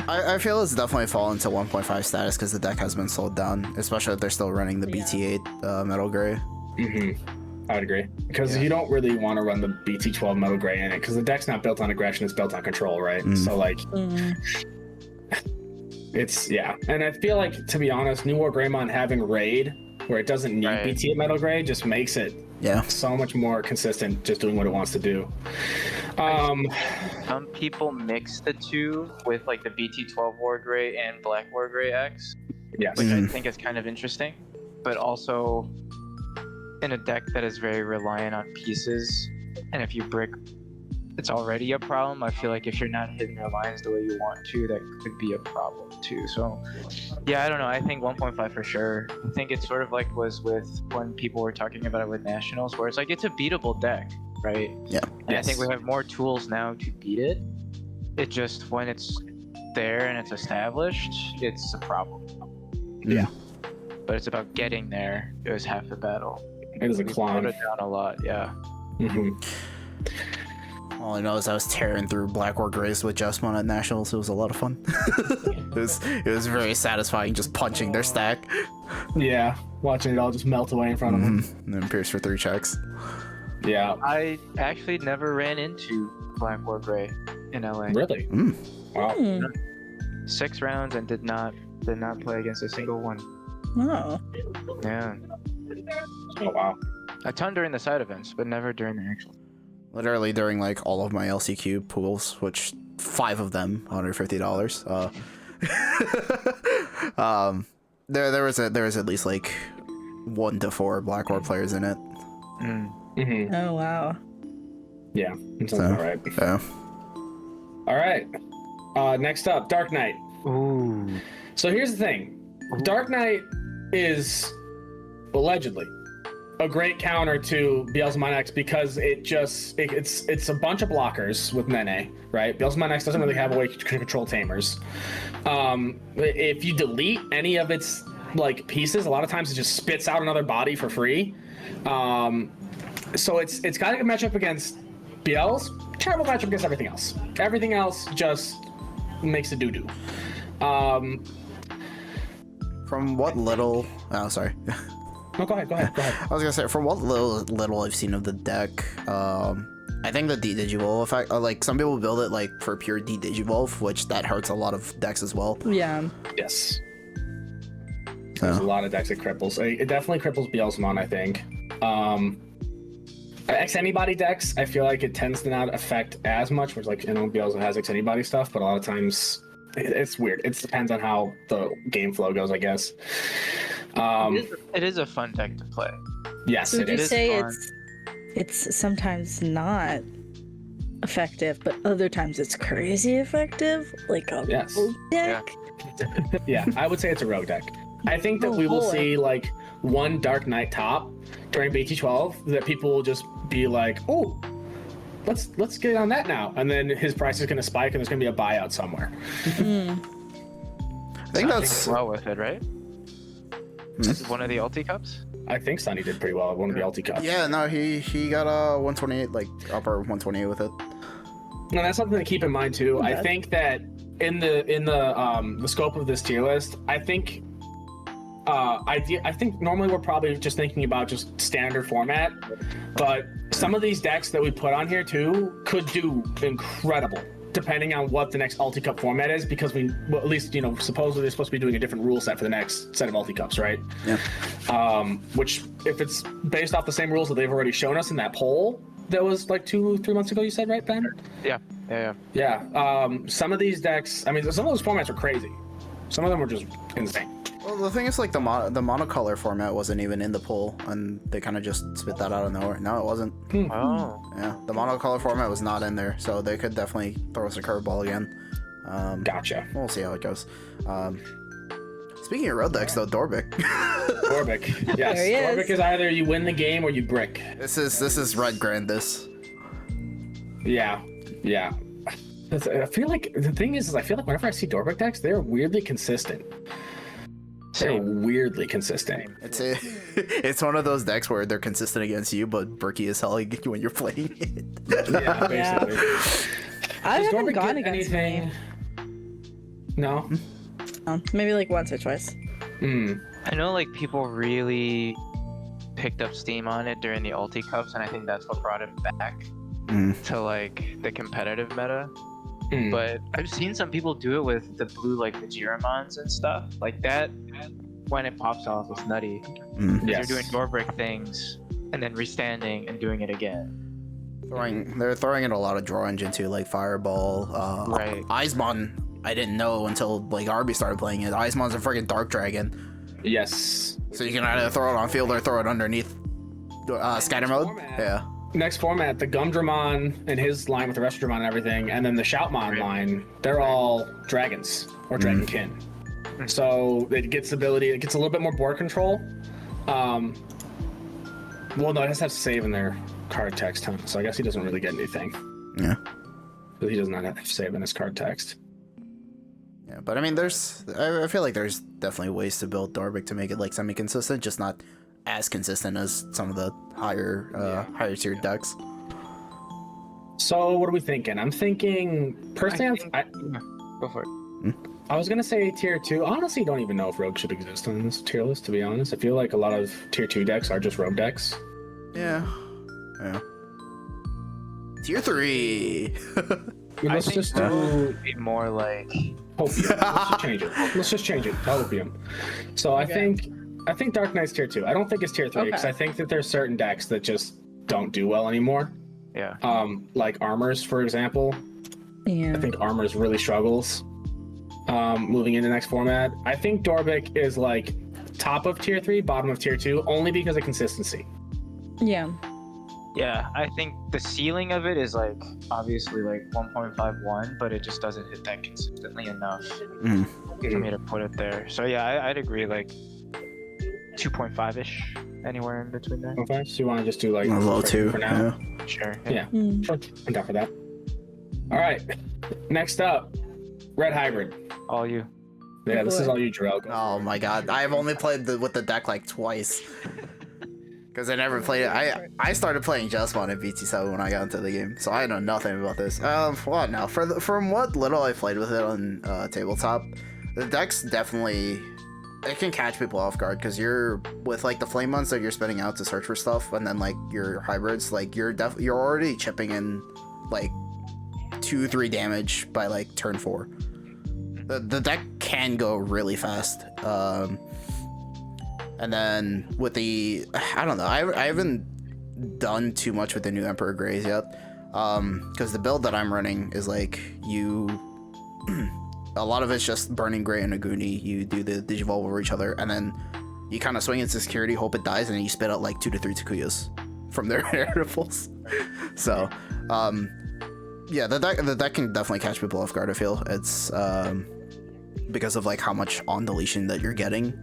I feel it's definitely fallen to 1.5 status because the deck has been slowed down, especially if they're still running the BT-8 Metal Gray. I would agree, because you don't really want to run the BT-12 Metal Gray in it, because the deck's not built on aggression; it's built on control, right? So like, it's and I feel like, to be honest, New War Greymon having raid where it doesn't need BT Metal Gray just makes it so much more consistent, just doing what it wants to do. Some people mix the two with like the BT-12 War Gray and Black War Gray X, Yes. which I think is kind of interesting, but also in a deck that is very reliant on pieces, and if you brick, it's already a problem. I feel like if you're not hitting your lines the way you want to, that could be a problem too. So yeah, I don't know. I think 1.5 for sure. I think it's sort of like was with when people were talking about it with Nationals, where it's like it's a beatable deck, right? Yeah. And I think we have more tools now to beat it. It just, when it's there and it's established, it's a problem. Yeah. But it's about getting there. It was half the battle. It is a We climb. slowed it down a lot, yeah. All I know is I was tearing through Black War Grays with Justmon at Nationals. It was a lot of fun. it was very satisfying just punching their stack. Yeah, watching it all just melt away in front of him. And then Pierce for 3 checks. Yeah. I actually never ran into Black War Gray in LA. Really? Wow. 6 rounds and did not play against a single one. Oh. Yeah. Oh wow. A ton during the side events, but never during the actual. Literally during like all of my LCQ pools, which 5 of them $150. There was at least like 1 to 4 Black Orb players in it. Mm-hmm. Oh wow. Yeah, that sounds about right. Yeah. All right. Next up, Dark Knight. Ooh. So here's the thing. Dark Knight is allegedly a great counter to Beelzemon X because it's a bunch of blockers with Nene, right? Beelzemon X doesn't really have a way to control Tamers. If you delete any of its like pieces, a lot of times it just spits out another body for free. So it's got a good matchup against Beelz, terrible matchup against everything else. Everything else just makes a doo-doo. From what little... Oh, sorry. No, go ahead. I was gonna say, from what little I've seen of the deck, I think the D-Digivolve effect, like, some people build it, like, for pure D-Digivolve, which that hurts a lot of decks as well. Yeah. Yes. There's a lot of decks it cripples. It definitely cripples Beelzemon, I think. X Anybody decks, I feel like it tends to not affect as much, which, like, Beelzemon has X Anybody stuff, but a lot of times it's weird. It depends on how the game flow goes, I guess. It is a fun deck to play. Yes, So would you is. say fun. it's sometimes not effective, but other times it's crazy effective, like a Yes. rogue deck? Yeah, I would say it's a rogue deck. I think that we will see like one Dark Knight top during BT-12 that people will just be like, oh, let's get on that now, and then his price is going to spike and there's going to be a buyout somewhere. I think that's... well with it, right? This is one of the ulti cups. I think Sunny did pretty well at one of the ulti cups. Yeah, no, he got a 128, like, upper 128 with it. And that's something to keep in mind too. I think that in the scope of this tier list, I think normally we're probably just thinking about just standard format, but some of these decks that we put on here too could do incredible depending on what the next ulti cup format is, because at least supposedly they're supposed to be doing a different rule set for the next set of ulti cups, right? Yeah. Which, if it's based off the same rules that they've already shown us in that poll that was like 2-3 months ago, you said, right, Ben? Yeah. Some of these decks, I mean, some of those formats are crazy. Some of them were just insane. Well, the thing is, like, the monocolor format wasn't even in the poll, and they kind of just spit that out of nowhere. No, it wasn't. Oh. Yeah, the monocolor format was not in there, so they could definitely throw us a curveball again. Gotcha. We'll see how it goes. Speaking of road decks, though, Dorbic. Dorbic, yes. There he is. Dorbic is either you win the game or you brick. This is Red Grandis. Yeah. I feel like the thing is I feel like whenever I see Dorbic decks, they're weirdly consistent. They're weirdly consistent. It's one of those decks where they're consistent against you, but bricky as hell when you're playing it. Yeah, basically. I Does haven't Dorbic gone get against anything? No. maybe like once or twice. I know, like, people really picked up steam on it during the ulti cups, and I think that's what brought it back to like the competitive meta. But I've seen some people do it with the blue, like the Giramons and stuff like that. When it pops off, it's nutty. Yes. They're doing Dorbrick things and then restanding and doing it again. They're throwing in a lot of draw engine too, like Fireball. Right. Eismon, I didn't know until like Arby started playing it. Eismon's a freaking Dark Dragon. Yes. So you can either throw it on field or throw it underneath scatter mode. Format. Yeah. Next format, the Gumdramon and his line with the rest of Dramon and everything, and then the Shoutmon line, they're all dragons or dragonkin. So it gets a little bit more board control. Well, no, it has to have save in their card text, huh? So I guess he doesn't really get anything. Yeah. But he does not have save in his card text. Yeah, but I mean, I feel like there's definitely ways to build Dorbic to make it like semi-consistent, just not as consistent as some of the higher tiered decks. So what are we thinking? I'm thinking personally. Go for it. I was gonna say tier 2. I honestly don't even know if Rogue should exist on this tier list, to be honest. I feel like a lot of tier 2 decks are just Rogue decks. Yeah. Tier 3. Let's just do Be more like Hopium. Let's just change it to Hopium. So I think Dark Knight's tier 2. I don't think it's tier 3 because I think that there's certain decks that just don't do well anymore. Yeah. Like Armors, for example. Yeah. I think Armors really struggles moving into the next format. I think Dorbic is like top of tier 3, bottom of tier 2, only because of consistency. Yeah. Yeah, I think the ceiling of it is like obviously like 1.51, but it just doesn't hit that consistently enough for me to put it there. So yeah, I'd agree like 2.5-ish, anywhere in between there. Okay, so you want to just do like A low 2 for now? Yeah. Sure. Yeah, Mm. sure. I'm down for that. All right, next up, Red Hybrid. All you. Yeah, Good this is boy. all you, Jarrell. Go Oh for it. my god, I've only played with the deck like twice. Because I never played it. I started playing Jesmon in BT-7 when I got into the game, so I know nothing about this. What now? From what little I played with it on tabletop, the deck's definitely, it can catch people off guard because you're with like the flame ones that you're spinning out to search for stuff, and then like your hybrids, like you're already chipping in like 2-3 damage by like turn 4. The deck can go really fast. And then with the, I don't know, I haven't done too much with the new Emperor Greys yet, because the build that I'm running is like a lot of it's just Burning Gray and Aguni. You do the Digivolve over each other, and then you kind of swing into security, hope it dies, and then you spit out like 2 to 3 Takuyas from their narratives. So, yeah, the deck can definitely catch people off guard, I feel. It's because of like how much on deletion that you're getting.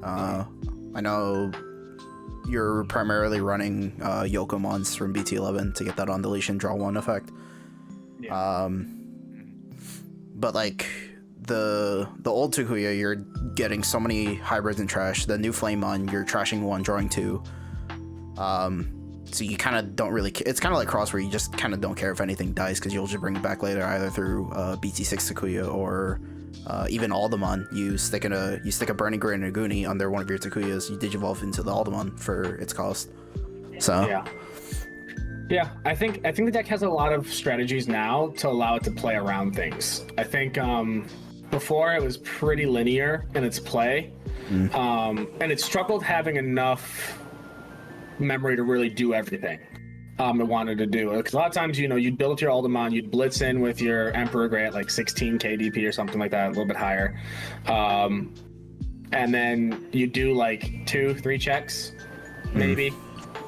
I know you're primarily running Yokomons from BT-11 to get that on deletion draw 1 effect. Yeah. But like the old Takuya, you're getting so many hybrids and trash. The new Flamemon, you're trashing 1, drawing 2. So you kind of don't really. It's kind of like Cross, where you just kind of don't care if anything dies because you'll just bring it back later, either through BT6 Takuya or even Aldemon. You stick a Burning Gray and a Goonie under one of your Takuyas. You Digivolve into the Aldemon for its cost. So Yeah, I think the deck has a lot of strategies now to allow it to play around things. I think before it was pretty linear in its play, and it struggled having enough memory to really do everything it wanted to do. Because a lot of times, you'd build your Aldemon, you'd blitz in with your Emperor Gray at like 16 KDP or something like that, a little bit higher, and then you do like 2-3 checks, maybe,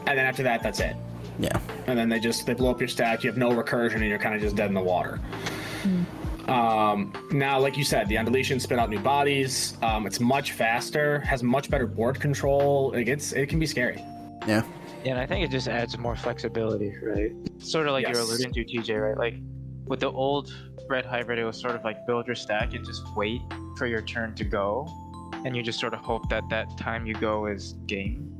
and then after that, that's it. yeah. And then they blow up your stack. You have no recursion, and you're kind of just dead in the water. Now, like you said, the undeletion spit out new bodies. It's much faster, has much better board control. It can be scary. Yeah. Yeah, and I think it just adds more flexibility, right? Sort of like Yes. you're alluding to, TJ, right? Like with the old Red Hybrid, it was sort of like build your stack and just wait for your turn to go, and you just sort of hope that time you go is game.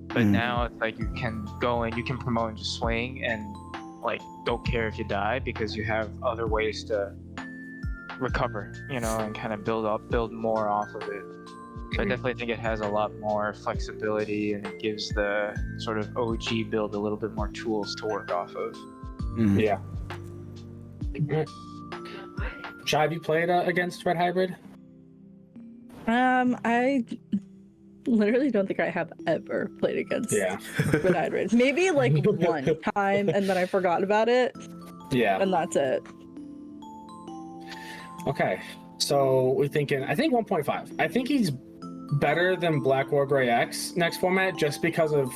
But now it's like you can go and you can promote and just swing and like don't care if you die because you have other ways to recover, and kind of build more off of it. So I definitely think it has a lot more flexibility, and it gives the sort of OG build a little bit more tools to work off of. Yeah. Shai, have you played against Red Hybrid? I literally don't think I have ever played against Yeah. Red Hybrid. Maybe like one time, and then I forgot about it, Yeah. and that's it. Okay. So I think 1.5. I think he's better than Black War Gray X next format just because of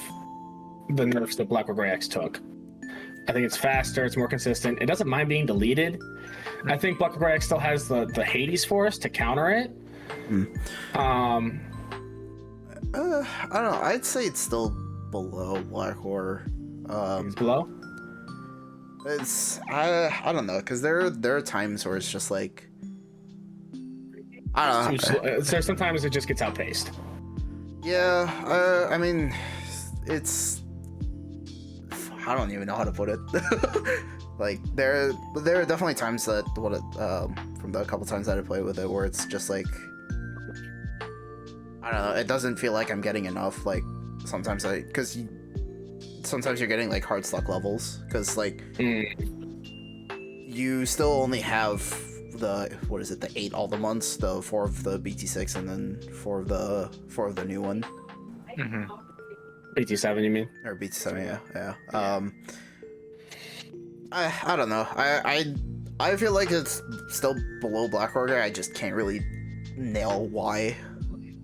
the nerfs that Black War Gray X took. I think it's faster, it's more consistent. It doesn't mind being deleted. I think Black War Gray X still has the Hades Force to counter it. I don't know. I'd say it's still below Black Horror. It's below. It's I don't know, because there are times where it's just like, I don't know. So sometimes it just gets outpaced. Yeah, I mean, it's, I don't even know how to put it. Like there are definitely times that from the couple times that I played with it where it's just like, I don't know, it doesn't feel like I'm getting enough. Like sometimes sometimes you're getting like hard sluck levels because like you still only have the 8 all the months, the 4 of the BT6 and then 4 of the new one. BT7, you mean? Or BT7, yeah. I don't know. I feel like it's still below Black Order. I just can't really nail why.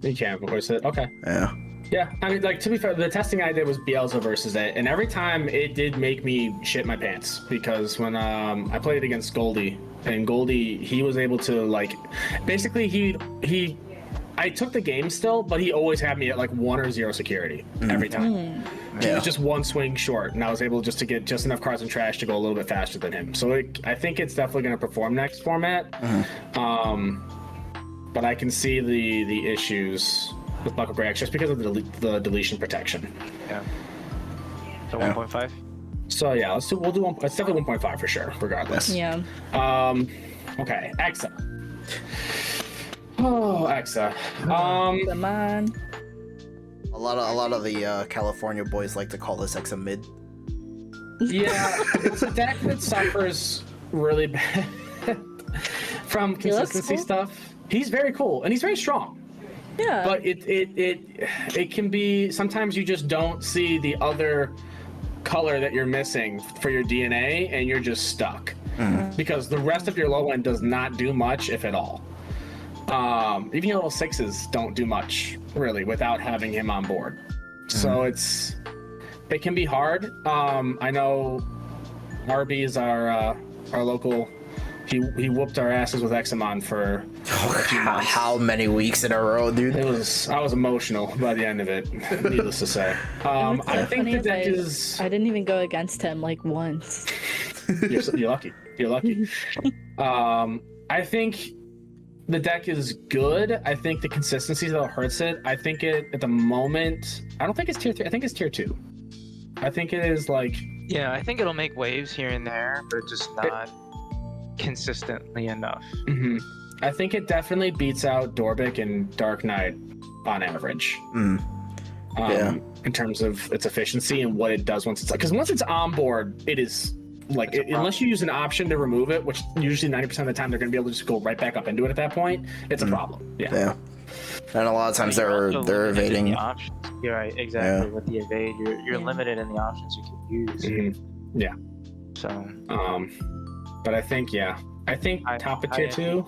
You can't voice it. Okay. Yeah. Yeah, I mean, like, to be fair, the testing I did was Bielsa versus it, and every time it did make me shit my pants, because when I played against Goldie, and Goldie, he was able to, like, basically I took the game still, but he always had me at like 1 or 0 security every time. He was just one swing short, and I was able just to get just enough cards and trash to go a little bit faster than him. So I think it's definitely going to perform next format. But I can see the issues with Buckle Gray X just because of the deletion protection. Yeah. So 1.5. So yeah, we'll do one. It's definitely 1.5 for sure, regardless. Yeah. Okay, Exa. Oh, Exa. Come on. A lot of the California boys like to call this Exa mid. Yeah, it's a deck that suffers really bad from consistency stuff. He's very cool and he's very strong. Yeah. But it can be, sometimes you just don't see the other color that you're missing for your DNA and you're just stuck. Because the rest of your low end does not do much, if at all. Even your level 6s don't do much, really, without having him on board. So it can be hard. I know RB is our local. He whooped our asses with Examon for a few months. How many weeks in a row, dude? I was emotional by the end of it, needless to say. I think the deck is. I didn't even go against him like once. You're lucky. You're lucky. I think the deck is good. I think the consistency though hurts it. I think it at the moment. I don't think it's tier 3. I think it's tier 2. I think it is like. Yeah, I think it'll make waves here and there, but just not consistently enough. I think it definitely beats out Dorbic and Dark Knight on average. In terms of its efficiency and what it does once it's like, because once it's on board, it is like unless you use an option to remove it, which usually 90% of the time they're going to be able to just go right back up into it at that point. It's a problem. Yeah. And a lot of times they're evading. The options. You're right, exactly. With the evade, you're limited in the options you can use. Yeah. So. But I think top of tier 2.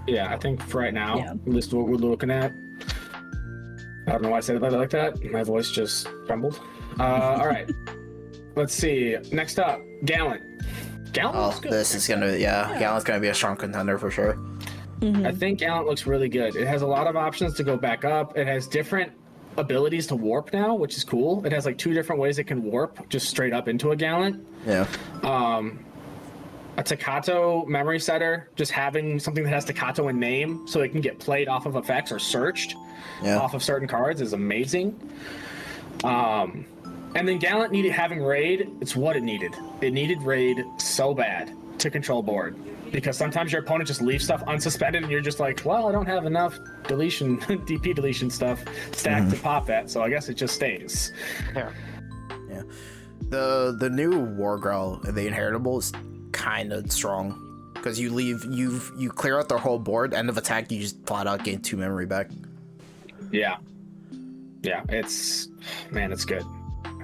Yeah. I think for right now, at least what we're looking at. I don't know why I said it like that. My voice just trembled. All right. Let's see. Next up, Gallant. Oh, this is gonna Gallant's gonna be a strong contender for sure. I think Gallant looks really good. It has a lot of options to go back up. It has different abilities to warp now, which is cool. It has like 2 different ways it can warp just straight up into a Gallant. Yeah. A Takato memory setter, just having something that has Takato in name so it can get played off of effects or searched off of certain cards is amazing. And then Gallant needed having raid. It's what it needed. It needed raid so bad to control board, because sometimes your opponent just leaves stuff unsuspended and you're just like, well, I don't have enough deletion DP deletion stuff stacked to pop that, so I guess it just stays. Yeah. The new War Growl, the inheritable, is kind of strong because you clear out their whole board. End of attack, you just flat out gain 2 memory back. Yeah, it's good.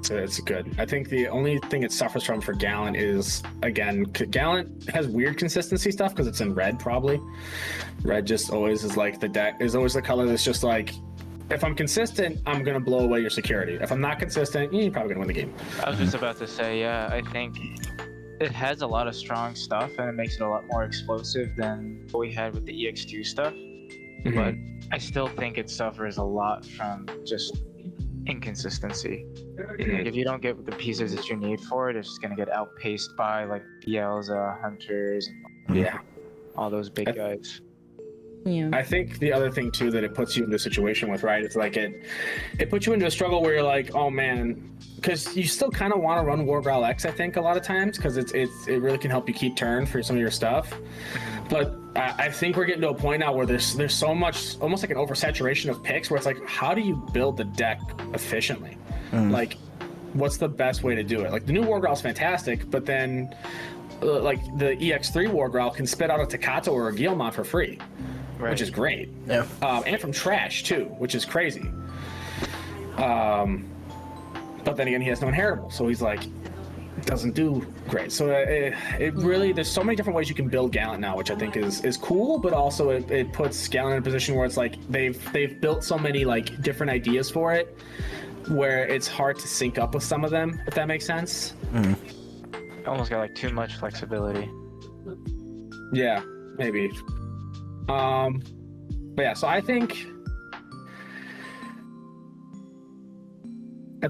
It's good. I think the only thing it suffers from for Gallant is, again, Gallant has weird consistency stuff because it's in red, probably. Red just always is like the deck is always the color that's just like, if I'm consistent, I'm going to blow away your security. If I'm not consistent, you're probably going to win the game. I was just about to say, I think it has a lot of strong stuff and it makes it a lot more explosive than what we had with the EX2 stuff. But I still think it suffers a lot from just inconsistency. If you don't get the pieces that you need for it, it's just going to get outpaced by like Bielsa, Hunters, and all those big guys. Yeah. I think the other thing too that it puts you in a situation with, right? It's like it puts you into a struggle where you're like, oh man, because you still kind of want to run War Growl X, I think, a lot of times, because it really can help you keep turn for some of your stuff. But I think we're getting to a point now where there's so much, almost like an oversaturation of picks, where it's like, how do you build the deck efficiently? Like, what's the best way to do it? Like, the new War Growl is fantastic, but then like the EX3 War Growl can spit out a Takato or a Guillemot for free, which is great. Yeah. And from trash too, which is crazy. But then again, he has no inheritable, so he's like, doesn't do great. So it really, there's so many different ways you can build Gallant now, which I think is cool, but also it puts Gallant in a position where it's like they've built so many like different ideas for it, where it's hard to sync up with some of them, if that makes sense. Almost got like too much flexibility. Yeah, maybe. But yeah, so I think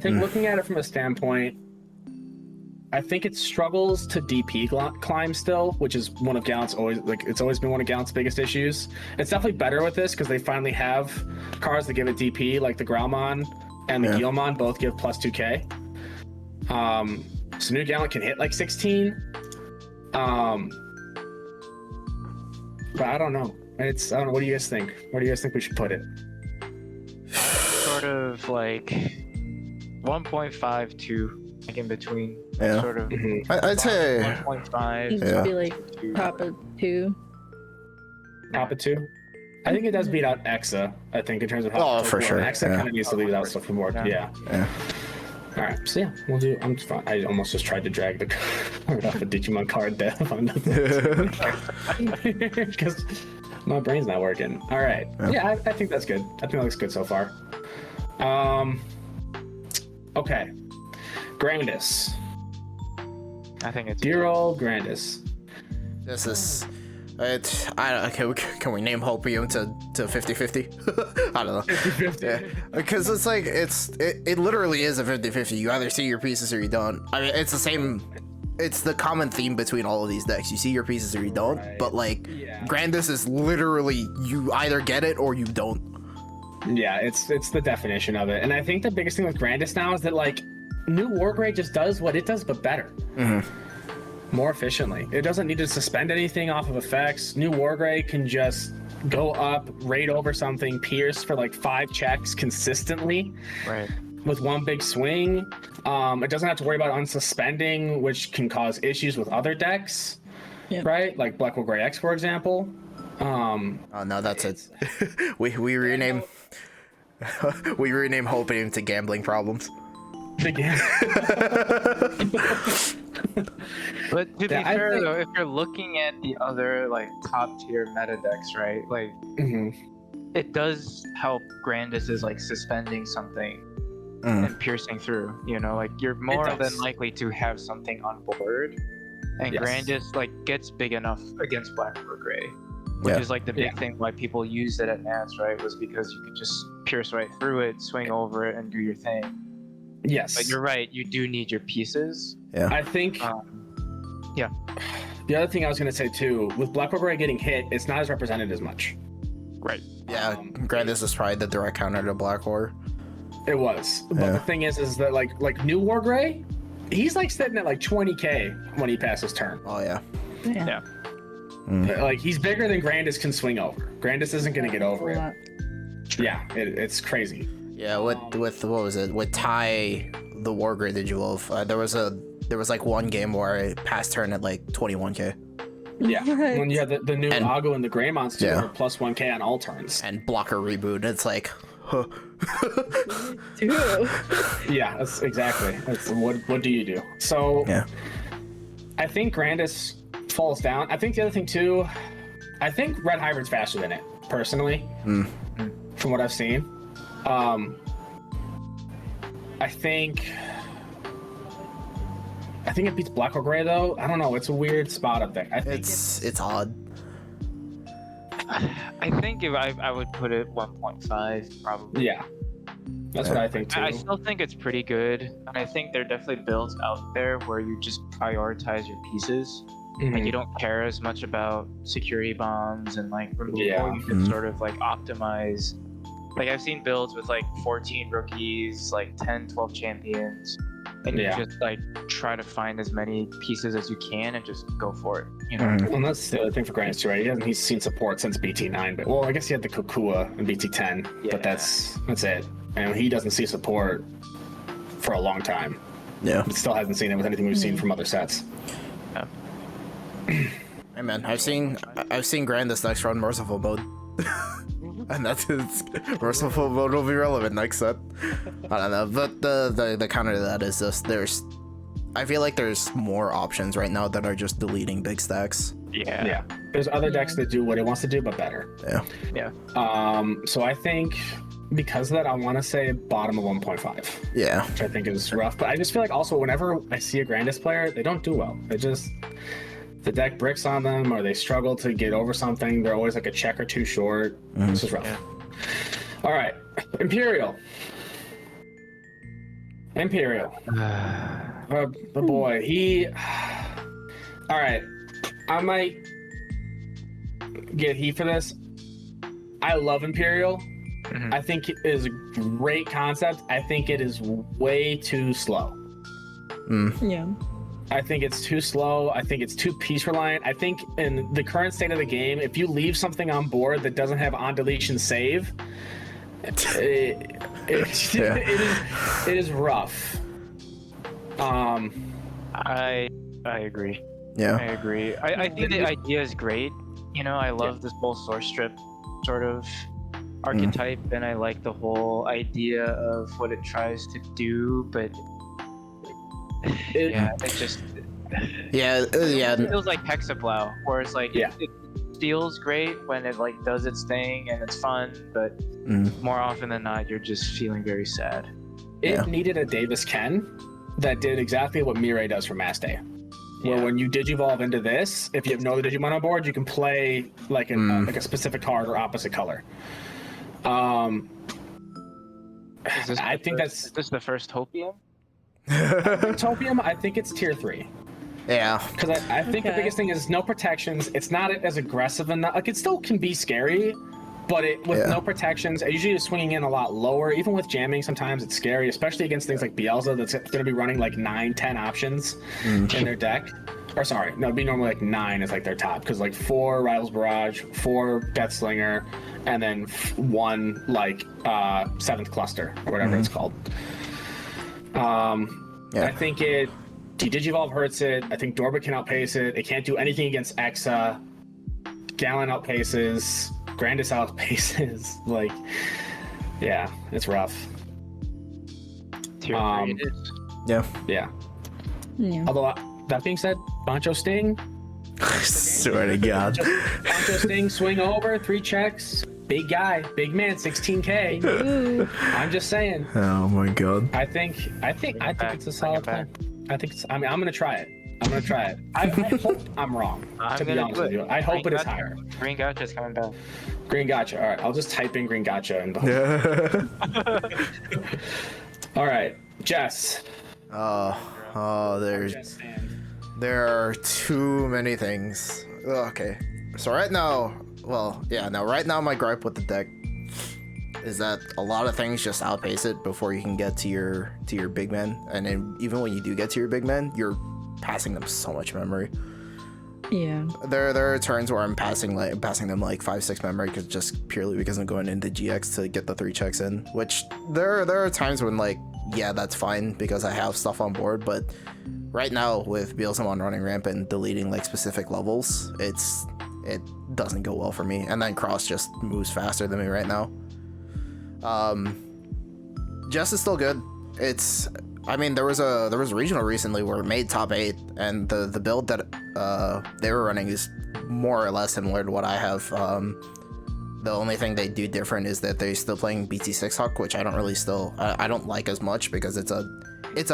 looking at it from a standpoint, I think it struggles to DP climb still, which is one of Gallant's it's always been one of Gallant's biggest issues. It's definitely better with this because they finally have cards that give it DP, like the Growlmon and the Guilmon both give plus 2k. So new Gallant can hit like 16. But I don't know. I don't know. What do you guys think? Where do you guys think we should put it? Sort of like 1.5 to like in between. Yeah. Sort of. I'd say 1.5. Seems to be like top of 2. Top of 2? I think it does beat out Exa, I think, in terms of how for sure. Exa kind of needs to leave out stuff for more. Yeah. All right, so yeah, we'll do. I'm fine. I almost just tried to drag the card off a Digimon card dev because my brain's not working. All right, yeah, I think that's good. I think that looks good so far. Okay, Grandis. I think it's Dear old Grandis. this is. Can we name Hopium to 50-50? I don't know. 50-50. Yeah. Because it's like it literally is a 50-50. You either see your pieces or you don't. I mean, it's the same. It's the common theme between all of these decks. You see your pieces or you don't. Right. But like Grandis is literally you either get it or you don't. Yeah, it's the definition of it. And I think the biggest thing with Grandis now is that like new Wargrade just does what it does but better. More efficiently. It doesn't need to suspend anything off of effects. New Wargrade can just go up, raid over something, pierce for like 5 checks consistently. right. With one big swing. It doesn't have to worry about unsuspending, which can cause issues with other decks. Yep. Right? Like Black Will Grey X, for example. Oh no, that's it. we rename we rename Hopium to gambling problems. But to be Yeah, I fair think- though, if you're looking at the other like top tier meta decks, right? Like it does help Grandis is like suspending something and piercing through. You know, like you're more does. than likely to have something on board, and Yes. Grandis like gets big enough against Black or Gray, which is like the big thing why people used it at Nats, right? Was because you could just pierce right through it, swing over it, and do your thing. Yes. But you're right, you do need your pieces. I think the other thing I was going to say too, with Black Will Grey getting hit, it's not as represented as much. Right. Yeah, Grandis is probably the direct counter to Black War. It was. But the thing is that like new Wargrey, he's like sitting at like 20k when he passes turn. Oh yeah. Yeah. Like he's bigger than Grandis can swing over. Grandis isn't going to get over A it. lot. Yeah, it's crazy. Yeah, with what was it? With Tai, the Wargrade Digimon, there was like one game where I passed turn at like 21k. Yeah. Right. When you have the new And- Ago and the Greymons too, Yeah. are plus 1k on all turns. And blocker reboot. It's like, huh. Two. Yeah, that's exactly. That's what do you do? So Yeah. I think Grandis falls down. I think the other thing too, I think Red Hybrid's faster than it, personally. From what I've seen. I think it beats Black or Gray though. I don't know. It's a weird spot up there. I think It's odd. I think if I would put it 1.5 probably. yeah. That's what I think too. I still think it's pretty good, and I think there are definitely builds out there where you just prioritize your pieces. Like you don't care as much about security bombs and like removal. Yeah. You can sort of like optimize. Like I've seen builds with like 14 rookies, like 10, 12 champions, and you just like try to find as many pieces as you can and just go for it. You know. Well, that's the other thing for Grandis too, right? He's seen support since BT9, but well, I guess he had the Kukua in BT10, but that's it. And he doesn't see support for a long time. Yeah. It still hasn't seen it with anything we've seen from other sets. Yeah. Hey man, I've seen Grandis next run Merciful mode. And that's his Merciful mode will be relevant next set. I don't know, but the counter to that is just there's I feel like there's more options right now that are just deleting big stacks. Yeah. There's other decks that do what it wants to do, but better. Yeah. So I think because of that, I want to say bottom of 1.5. Yeah. Which I think is rough. But I just feel like also whenever I see a Grandis player, they don't do well. The deck bricks on them, or they struggle to get over something. They're always like a check or two short. This is rough. Yeah. All right, Imperial. The boy, all right, I might get heat for this. I love Imperial. I think it is a great concept. I think it is way too slow. Yeah. I think it's too slow. I think it's too piece reliant. I think in the current state of the game, if you leave something on board that doesn't have on deletion save, it is rough. I agree. Yeah. I agree. I think the idea is great. You know, I love this whole source strip sort of archetype, and I like the whole idea of what it tries to do, but it just it feels like Hexablow, where it's like it feels great when it like does its thing and it's fun, but more often than not, you're just feeling very sad. It needed a Davis Ken that did exactly what Mirai does for Mass Day. Where when you digivolve into this, if you have no other Digimon on board, you can play like like a specific card or opposite color. Is this the first Hopium? Topium, I think it's tier 3. Yeah. Because I think the biggest thing is no protections. It's not as aggressive enough. Like, it still can be scary, but with no protections, it usually is swinging in a lot lower. Even with jamming, sometimes it's scary, especially against things like Bielsa that's going to be running like 9-10 options in their deck. Or sorry, no, it'd be normally like 9 is like their top, because like 4 Rivals Barrage, 4 Deathslinger, and then 1 like 7th Cluster, or whatever it's called. I think Digivolve hurts it. I think Dorba can outpace it. It can't do anything against Exa. Gallon outpaces. Grandis outpaces. Like, yeah, it's rough. Tier 3 it is. Yeah. Although, that being said, Bancho Sting. Swear to God. Bancho Sting, swing over, 3 checks. Big guy, big man, 16K. Ooh. I'm just saying. Oh my God. I think it's a solid plan. I'm gonna try it. I hope I'm wrong. To be honest with you, I hope it is higher. Green Gotcha's coming back. Green Gotcha. All right, I'll just type in Green Gotcha and. All right, Jess. There are too many things. Okay, so right now, my gripe with the deck is that a lot of things just outpace it before you can get to your big man, and then even when you do get to your big man, you're passing them so much memory. Yeah. There are turns where I'm passing them like 5-6 memory purely because I'm going into GX to get the 3 checks in. Which there are times when like, yeah, that's fine because I have stuff on board, but right now with Beelzemon running rampant, deleting like specific levels, it doesn't go well for me. And then Cross just moves faster than me right now. Jess is still good. There was a regional recently where it made top 8, and the build that they were running is more or less similar to what I have. The only thing they do different is that they're still playing BT-6 Huck, which I don't like as much because it's a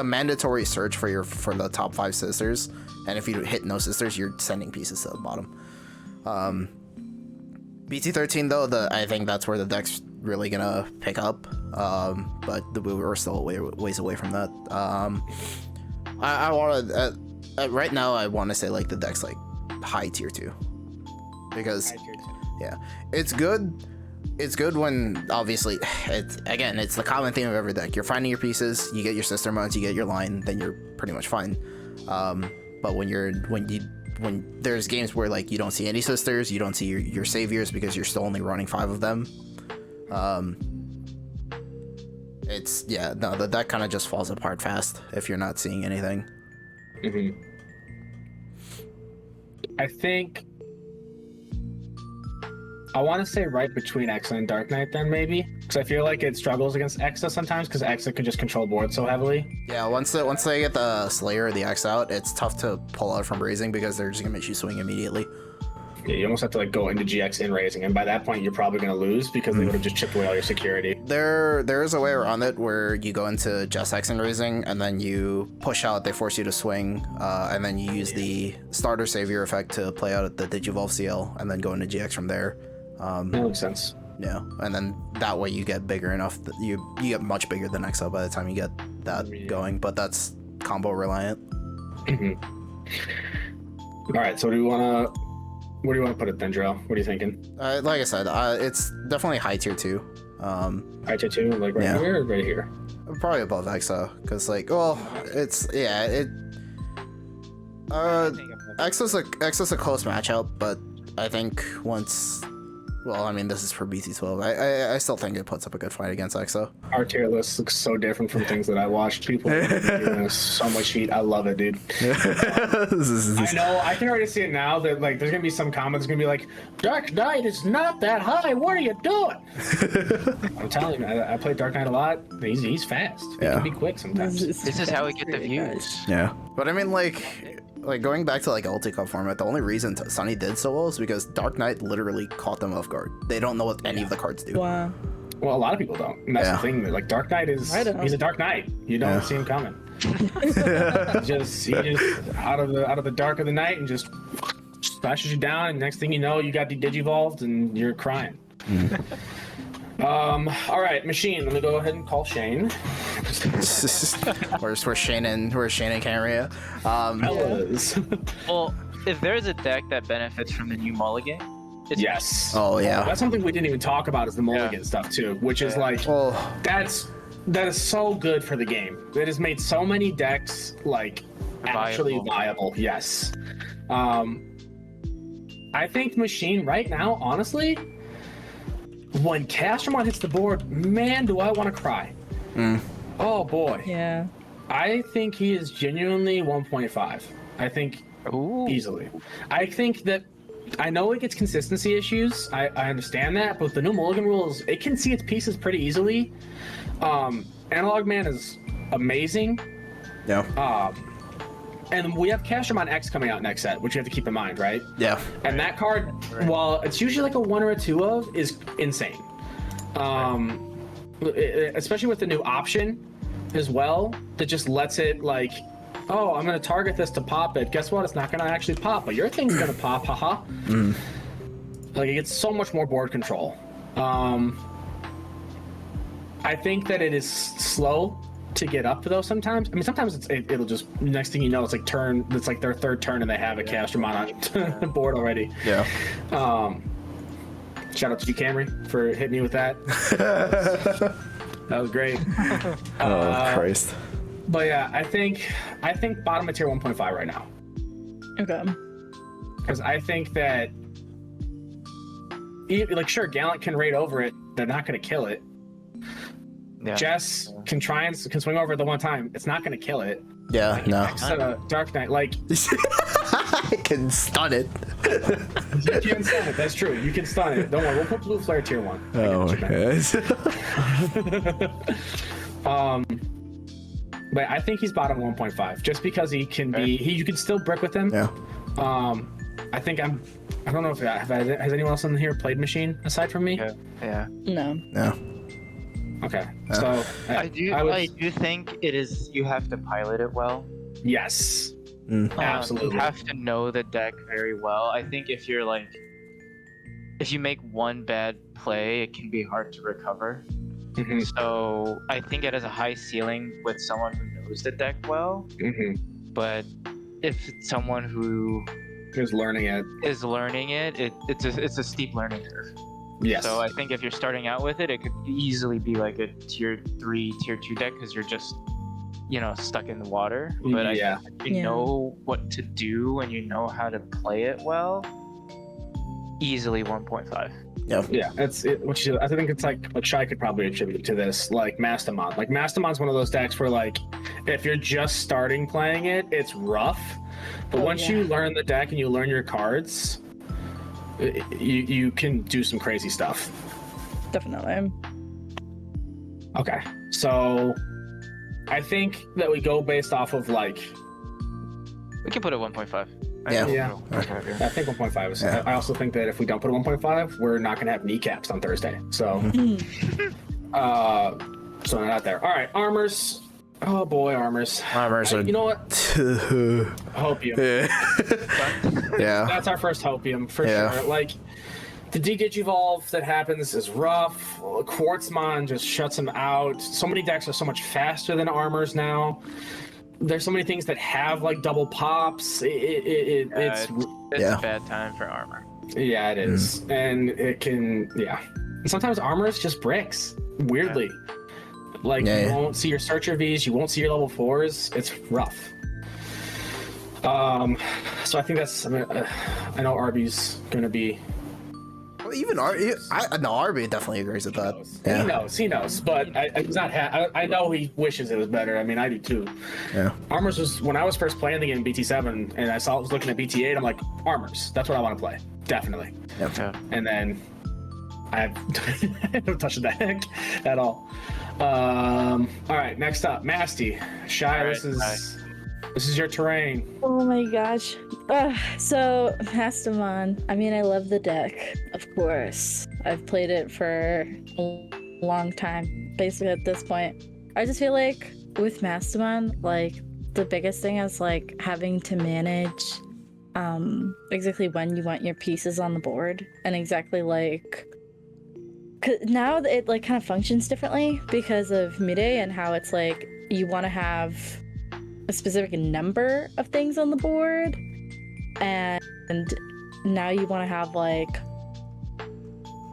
mandatory search for the top 5 sisters, and if you hit no sisters, you're sending pieces to the bottom. BT-13 though, I think that's where the deck's really gonna pick up, but we're still ways away from that. I want to right now I want to say like the deck's like high tier 2 because it's good when obviously it's the common theme of every deck. You're finding your pieces, you get your sister mounts, you get your line, then you're pretty much fine. But when there's games where like you don't see any sisters, you don't see your saviors because you're still only running 5 of them, the deck kind of just falls apart fast if you're not seeing anything. I think I want to say right between Exa and Dark Knight then maybe, because I feel like it struggles against Exa sometimes because Exa can just control board so heavily. Yeah, once they get the Slayer or the X out, it's tough to pull out from raising because they're just gonna make you swing immediately. Yeah, you almost have to like go into GX in raising, and by that point you're probably going to lose because they would have just chipped away all your security. There is a way around it where you go into just X and raising, and then you push out. They force you to swing, and then you use the starter savior effect to play out the Digivolve CL, and then go into GX from there. That makes sense. Yeah, and then that way you get bigger enough that you get much bigger than XL by the time you get that going. But that's combo reliant. All right, so where do you want to put it then, Drill? What are you thinking? Like I said, it's definitely high tier 2. High tier 2, like right here or right here? Probably above EXA, because like, well, it's EXA's a close matchup, but I think once, well, I mean, this is for BT-12. I still think it puts up a good fight against EXA. Our tier list looks so different from things that I watched. People doing so much heat. I love it, dude. I know. I can already see it now that like there's gonna be some comments gonna be like, Dark Knight is not that high. What are you doing? I'm telling you, I play Dark Knight a lot. He's fast. He can be quick sometimes. This is how we get the views. Yeah, but I mean, like going back to like Ulti Cup format, the only reason Sunny did so well is because Dark Knight literally caught them off guard. They don't know what any of the cards do. Wow. Well, a lot of people don't. And that's the thing. Like Dark Knight he's a Dark Knight. You don't see him coming. he just out of the dark of the night and just splashes you down. And next thing you know, you got Digivolved and you're crying. All right, Machine. Let me go ahead and call Shane. Where's Shane and Camaria? Well, if there's a deck that benefits from the new mulligan, it's yes. Oh yeah. That's something we didn't even talk about is the mulligan stuff too, which is like that is so good for the game. It has made so many decks like actually viable. Yes. I think Machine right now, honestly, when Castramon hits the board, man, do I want to cry. Oh boy. Yeah. I think he is genuinely 1.5. I think easily. I think that I know it gets consistency issues. I understand that, but with the new mulligan rules, it can see its pieces pretty easily. Analog Man is amazing. Yeah. And we have Castramon X coming out next set, which you have to keep in mind, right? Yeah. And that card, while it's usually like a 1 or a 2 of, is insane. Especially with the new option as well, that just lets it like, oh, I'm gonna target this to pop it. Guess what? It's not gonna actually pop, but your thing's gonna pop, haha. Like it gets so much more board control. I think that it is slow to get up though sometimes. I mean, sometimes it'll just, next thing you know, it's like their third turn and they have a Castramon on the board already. Yeah. Shout out to you, Camry, for hitting me with that. That was great. Oh Christ. But yeah, I think bottom of tier 1.5 right now. Okay. Because I think that, like, sure, Gallant can raid over it. They're not going to kill it. Yeah. Jess can swing over it the one time. It's not going to kill it. Yeah, no. Dark Knight, like I can stun it. You can stun it. That's true. You can stun it. Don't worry. We'll put Blue Flare tier 1. Oh, okay. But I think he's bottom 1.5 just because he can be. You can still brick with him. Yeah. I think I don't know if has anyone else in here played Machine aside from me. Yeah. No. No. Okay. So I do think it is. You have to pilot it well. Yes. Absolutely. You have to know the deck very well. I think if you make one bad play, it can be hard to recover. So I think it has a high ceiling with someone who knows the deck well. But if it's someone who is learning it, it's a steep learning curve. Yes. So I think if you're starting out with it, it could easily be like a tier 3, tier 2 deck because you're just, stuck in the water. But I think if you know what to do and you know how to play it well, easily 1.5. Yeah, I think it's like what Shai could probably attribute to this, like Mastamon. Like Mastamon's one of those decks where like if you're just starting playing it, it's rough. But once you learn the deck and you learn your cards, you can do some crazy stuff. Definitely. Okay, so I think that we go based off of like, We can put it 1.5. Yeah. I think 1.5 is. Yeah. I also think that if we don't put a 1.5, we're not gonna have kneecaps on Thursday. So, so not there. All right, armors. Oh boy, armors. Armors are. You know what? Hopium. Yeah. That's our first hopium for Yeah. sure. Like, the Digivolve that happens is rough. Quartzmon just shuts him out. So many decks are so much faster than armors now. There's so many things that have like double pops. It's a bad time for armor. yeah, it is, and it can And sometimes armor is just bricks. Weirdly, like you won't see your searcher Vs, you won't see your level 4s. It's rough. So I think that's. I know RB's gonna be. Well, even RB definitely agrees with that. He knows, but he's not. I know he wishes it was better. I mean, I do too. Yeah. Armors was when I was first playing the game in BT7, and I was looking at BT8. I'm like, armors. That's what I want to play. Definitely. Yep. And then I haven't touched the deck at all. All right, next up, Masty. Shy. All this right, is your terrain. Oh my gosh. So, Mastamon. I mean, I love the deck, of course. I've played it for a long time, basically at this point. I just feel like with Mastamon, like, the biggest thing is, like, having to manage exactly when you want your pieces on the board, and exactly, like... 'cause now it, like, kind of functions differently because of Mide and how it's, like, you want to have a specific number of things on the board, and now you want to have like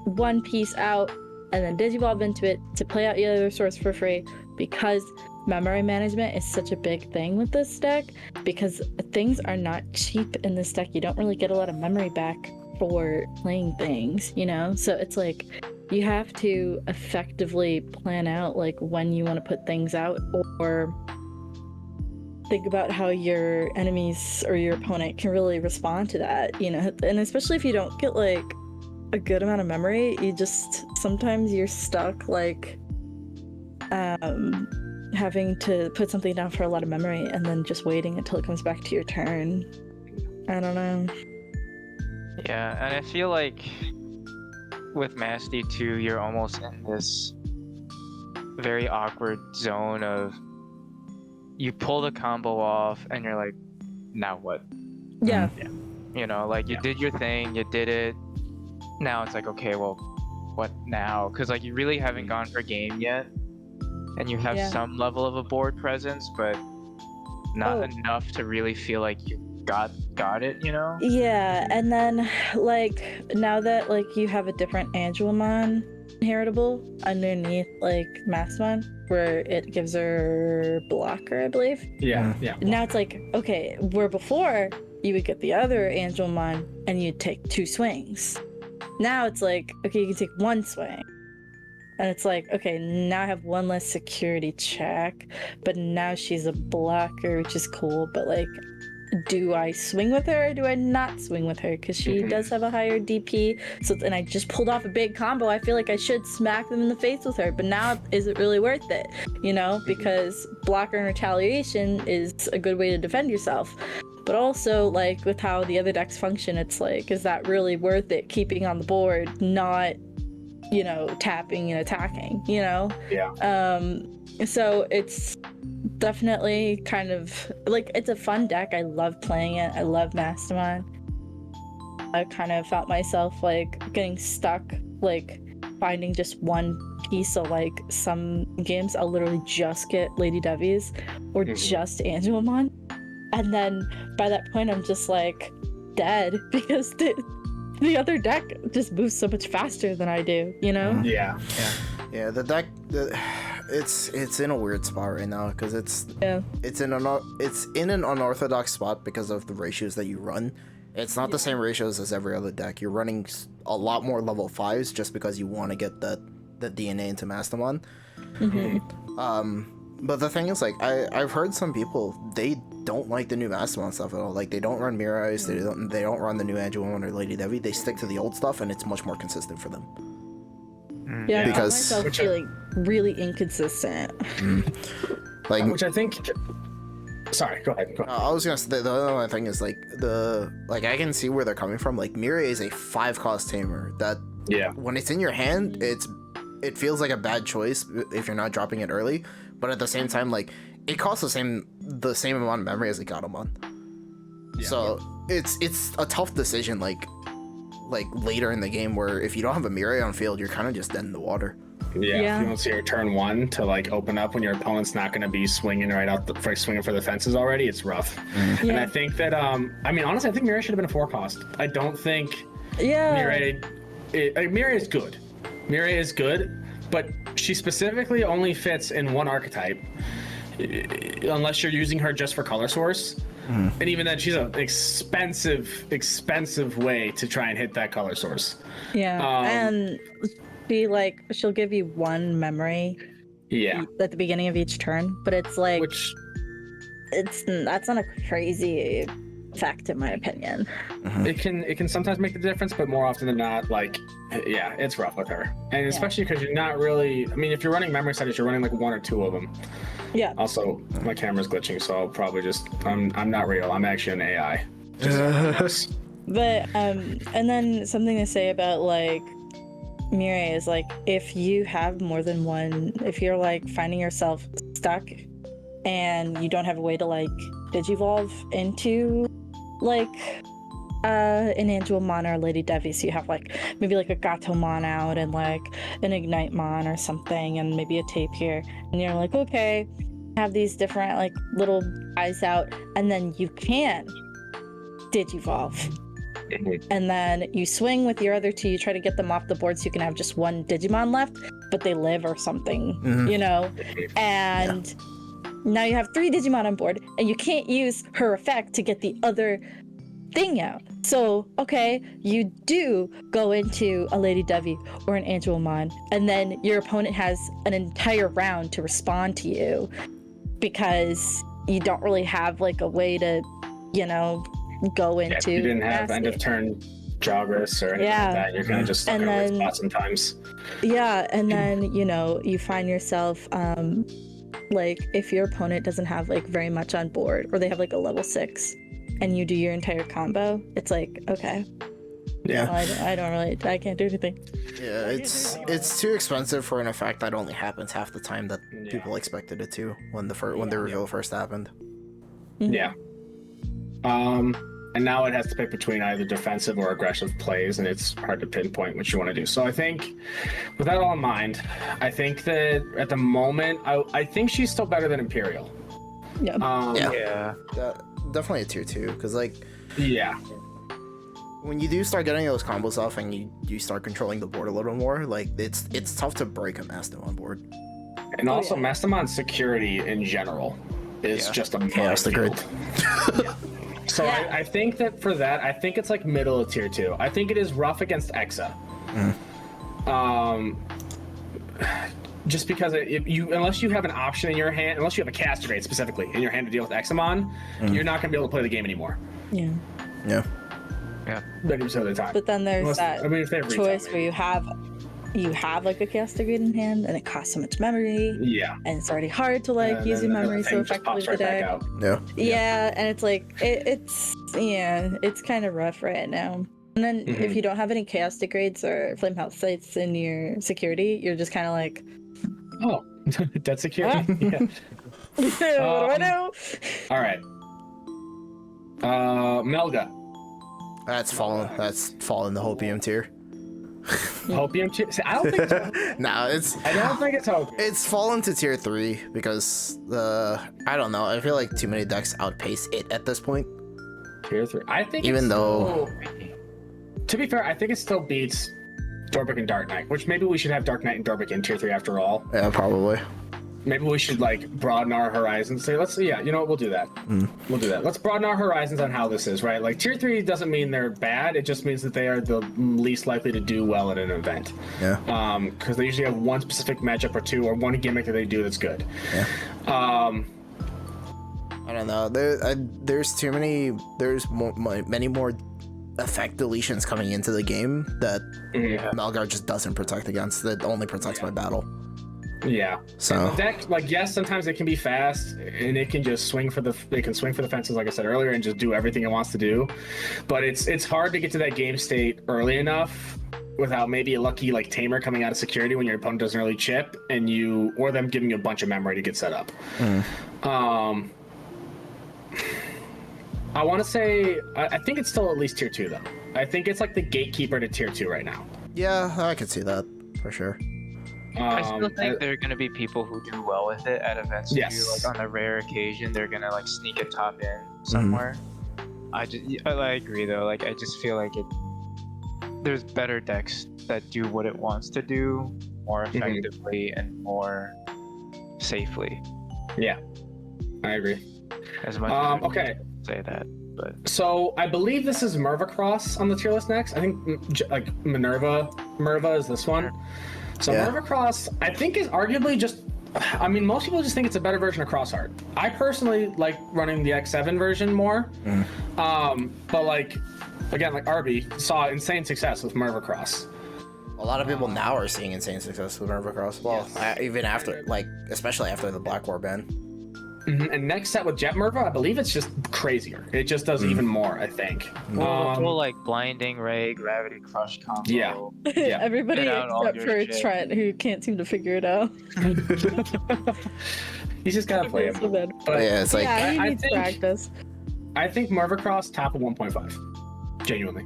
one piece out and then Digivolve into it to play out the other source for free, because memory management is such a big thing with this deck, because things are not cheap in this deck. You don't really get a lot of memory back for playing things, you know? So it's like you have to effectively plan out like when you want to put things out, or think about how your enemies or your opponent can really respond to that, you know? And especially if you don't get like a good amount of memory, sometimes you're stuck like having to put something down for a lot of memory and then just waiting until it comes back to your turn. I don't know. Yeah, and I feel like with Masty too, you're almost in this very awkward zone of you pull the combo off and you're like, now what? Yeah. You know, like you did your thing, you did it. Now it's like, okay, well, what now? Because like you really haven't gone for game yet, and you have some level of a board presence, but not enough to really feel like you got it, you know? Yeah, and then like now that like you have a different Angelmon inheritable underneath like Mastamon, where it gives her blocker, I believe. Yeah. Now it's like, okay, where before you would get the other Angelmon and you'd take 2 swings. Now it's like, okay, you can take 1 swing. And it's like, okay, now I have 1 less security check, but now she's a blocker, which is cool, but like, do I swing with her or do I not swing with her? Because she does have a higher DP. And I just pulled off a big combo. I feel like I should smack them in the face with her. But now, is it really worth it? You know, because blocker and retaliation is a good way to defend yourself. But also, like, with how the other decks function, it's like, is that really worth it? Keeping on the board, not, you know, tapping and attacking, you know? Yeah. So it's definitely kind of like, it's a fun deck. I love playing it. I love Mastamon. I kind of felt myself like getting stuck, like finding just one piece. So like some games I'll literally just get Lady Devies or just Angelmon, and then by that point I'm just like dead because the other deck just moves so much faster than I do, you know? Yeah. The deck, it's in a weird spot right now because it's in an unorthodox spot because of the ratios that you run. It's not the same ratios as every other deck. You're running a lot more level 5s just because you want to get the DNA into Mastamon. But the thing is, like, I've heard some people, they don't like the new Mastamon stuff at all. Like, they don't run Mirror Eyes, they don't run the new Angewon or Lady Devi. They stick to the old stuff, and it's much more consistent for them. Yeah, Because- I found myself feeling really inconsistent. Like, Which I think. Sorry, go ahead. I was gonna say the other thing is like I can see where they're coming from. Like, Mirai is a 5-cost tamer that Yeah. when it's in your hand, it feels like a bad choice if you're not dropping it early. But at the same time, like, it costs the same amount of memory as a Gatomon. Yeah. So it's a tough decision. Like later in the game, where if you don't have a Mirai on field, you're kind of just dead in the water. Yeah, if you don't see your turn 1 to like open up when your opponent's not going to be swinging right out swinging for the fences already, it's rough. And I think that I mean, honestly, I think Mirai should have been a 4-cost. I don't think Mirai is good. Mirai is good, but she specifically only fits in one archetype unless you're using her just for color source. And even then, she's an expensive way to try and hit that color source. And she'll give you 1 memory at the beginning of each turn, but it's like that's not a crazy effect in my opinion. It can sometimes make the difference, but more often than not, like, yeah, it's rough with her. And especially because you're not really, I mean, if you're running memory settings, you're running like 1 or 2 of them. Yeah. Also, my camera's glitching, so I'll probably I'm not real. I'm actually an AI. But and then something to say about like Mirai is like, if you have more than one, if you're like finding yourself stuck and you don't have a way to like digivolve into like an Angelmon or a Lady Devi, so you have like maybe like a Gatomon out and like an Ignitemon or something, and maybe a Tapir, and you're like, okay, have these different like little guys out, and then you can digivolve. And then you swing with your other 2, you try to get them off the board so you can have just 1 Digimon left, but they live or something, you know? And now you have 3 Digimon on board, and you can't use her effect to get the other thing out. So, okay, you do go into a Lady Devi or an Angelmon, and then your opponent has an entire round to respond to you because you don't really have like a way to, you know, go into. You didn't have end of turn joggers or anything like that. You're kind of just stuck in a weird spot sometimes. Yeah, and then you know you find yourself like if your opponent doesn't have like very much on board, or they have like a level 6, and you do your entire combo, it's like, okay, Yeah. well, I can't do anything. Yeah, it's too expensive for an effect that only happens half the time that people expected it to when the reveal first happened. Yeah. And now it has to pick between either defensive or aggressive plays, and it's hard to pinpoint what you want to do. So I think, with that all in mind, I think that at the moment, I think she's still better than Imperial. Yeah. Definitely a tier 2, because like, yeah, when you do start getting those combos off and you start controlling the board a little more, like it's tough to break a Mastamon board. And also Mastamon's security in general is just a minefield. So I think that for that, I think it's like middle of tier 2. I think it is rough against Exa. Just because unless you have an option in your hand, unless you have a caster grade specifically in your hand to deal with Examon, you're not going to be able to play the game anymore. Yeah. 90% of the time. But then there's if they have choice where you have like a caster grid in hand, and it costs so much memory. Yeah. And it's already hard to like use your memory so effectively today. Yeah, and it's like it's kind of rough right now. And then if you don't have any chaos degrades or flame health sites in your security, you're just kind of like, oh, that's security. Yeah. what do I do? All right. Melga. That's fallen the Hopium tier. Hopium tier? See, I don't think it's No, I don't think it's Hopium. It's fallen to tier 3 because I don't know. I feel like too many decks outpace it at this point. Tier 3. I think even though, to be fair, I think it still beats Dorbeck and Dark Knight, which maybe we should have Dark Knight and Dorbeck in tier 3 after all. Yeah, probably. maybe we should like broaden our horizons. Say, you know what, we'll do that. We'll do that. Let's broaden our horizons on how this is, right? Like tier 3 doesn't mean they're bad. It just means that they are the least likely to do well at an event. Yeah. Because they usually have one specific matchup or two, or one gimmick that they do that's good. Yeah. I don't know. There's too many. There's many more effect deletions coming into the game that Malgar just doesn't protect against. It only protects my battle. Yeah. So and the deck, like, yes, sometimes it can be fast and it can just swing for the fences, like I said earlier, and just do everything it wants to do. But it's hard to get to that game state early enough without maybe a lucky like tamer coming out of security when your opponent doesn't really chip, and or them giving you a bunch of memory to get set up. I want to say I think it's still at least tier 2 though. I think it's like the gatekeeper to tier 2 right now. yeah, I could see that for sure. I still think there are going to be people who do well with it at events. Yes. Like on a rare occasion, they're going to like sneak a top in somewhere. I agree though. Like I just feel like there's better decks that do what it wants to do more effectively and more safely. Yeah, I agree. As much as okay. Say that, but So I believe this is Merva Cross on the tier list next. I think like Merva is this one. So Yeah. Merva Cross, I think, is arguably just. I mean, most people just think it's a better version of Crossheart. I personally like running the X7 version more. But like, again, like Arby saw insane success with Merva Cross. A lot of people now are seeing insane success with Merva Cross. Well, even after, like, especially after the Black War ban. And next set with Jet Merva, I believe it's just crazier. It just does even more, I think. well, like Blinding Ray, Gravity Crush combo. Yeah. Everybody Get out all except your for shit. Trent, who can't seem to figure it out. He's just gotta play it. So bad. But Yeah, it's like Yeah, he I needs think- practice. I think Merva Cross top of 1.5. Genuinely.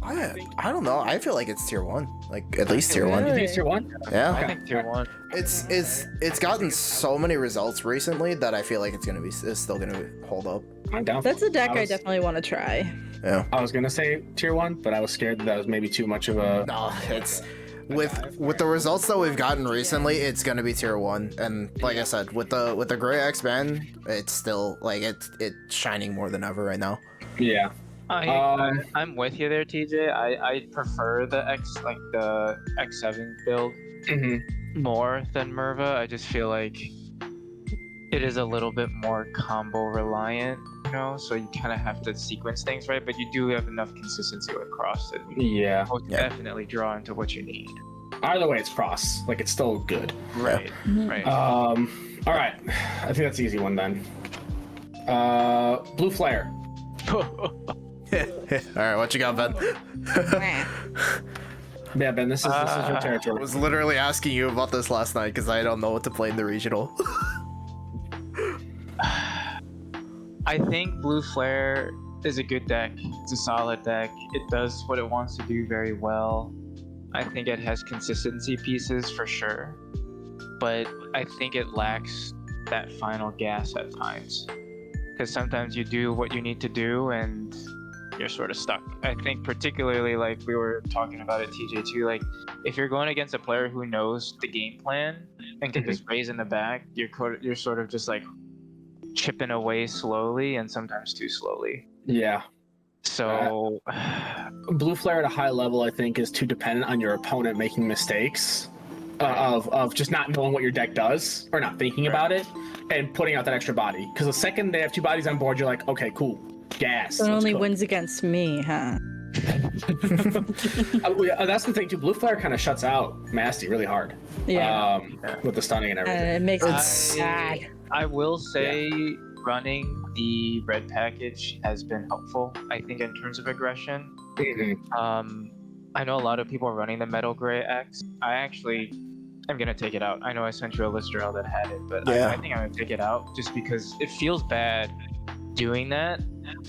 I don't know. I feel like it's tier 1, like at least tier 1. You think it's tier 1? Yeah. I think tier 1. It's gotten so many results recently that I feel like it's still gonna hold up. I'm down. That's a deck I was- definitely want to try. Yeah. I was gonna say tier 1, but I was scared that was maybe too much of a. No, it's with the results that we've gotten recently, it's gonna be tier 1. And like I said, with the Gray X ban, it's still like it's shining more than ever right now. Yeah. I'm with you there, TJ. I prefer the X7 build more than Merva. I just feel like it is a little bit more combo reliant, you know. So you kind of have to sequence things right, but you do have enough consistency with Cross that you Yeah. most definitely draw into what you need. Either way, it's Cross. Like, it's still good. Right. Right. All right. I think that's the easy one then. Blue Flare. All right, what you got, Ben? Yeah, Ben, this is your I territory. was literally asking you about this last night because I don't know what to play in the regional. I think Blue Flare is a good deck. It's a solid deck. It does what it wants to do very well. I think it has consistency pieces for sure, but I think it lacks that final gas at times. Because sometimes you do what you need to do and you're sort of stuck. I think particularly like we were talking about at TJ too, like if you're going against a player who knows the game plan and can just raise in the back, you're sort of just like chipping away slowly and sometimes too slowly. Yeah. So Blue Flare at a high level, I think, is too dependent on your opponent making mistakes of just not knowing what your deck does or not thinking about it and putting out that extra body. Because the second they have 2 bodies on board, you're like, okay, cool, gas. So it let's only go. wins against me, huh? That's the thing too. Blue Flare kind of shuts out Masty really hard. Yeah. With the stunning and everything. It makes It's- it sad. I will say running the red package has been helpful, I think, in terms of aggression. I know a lot of people are running the Metal Gray X. I'm gonna take it out. I know I sent you a Listerel that had it, but Yeah. I think I'm gonna take it out just because it feels bad doing that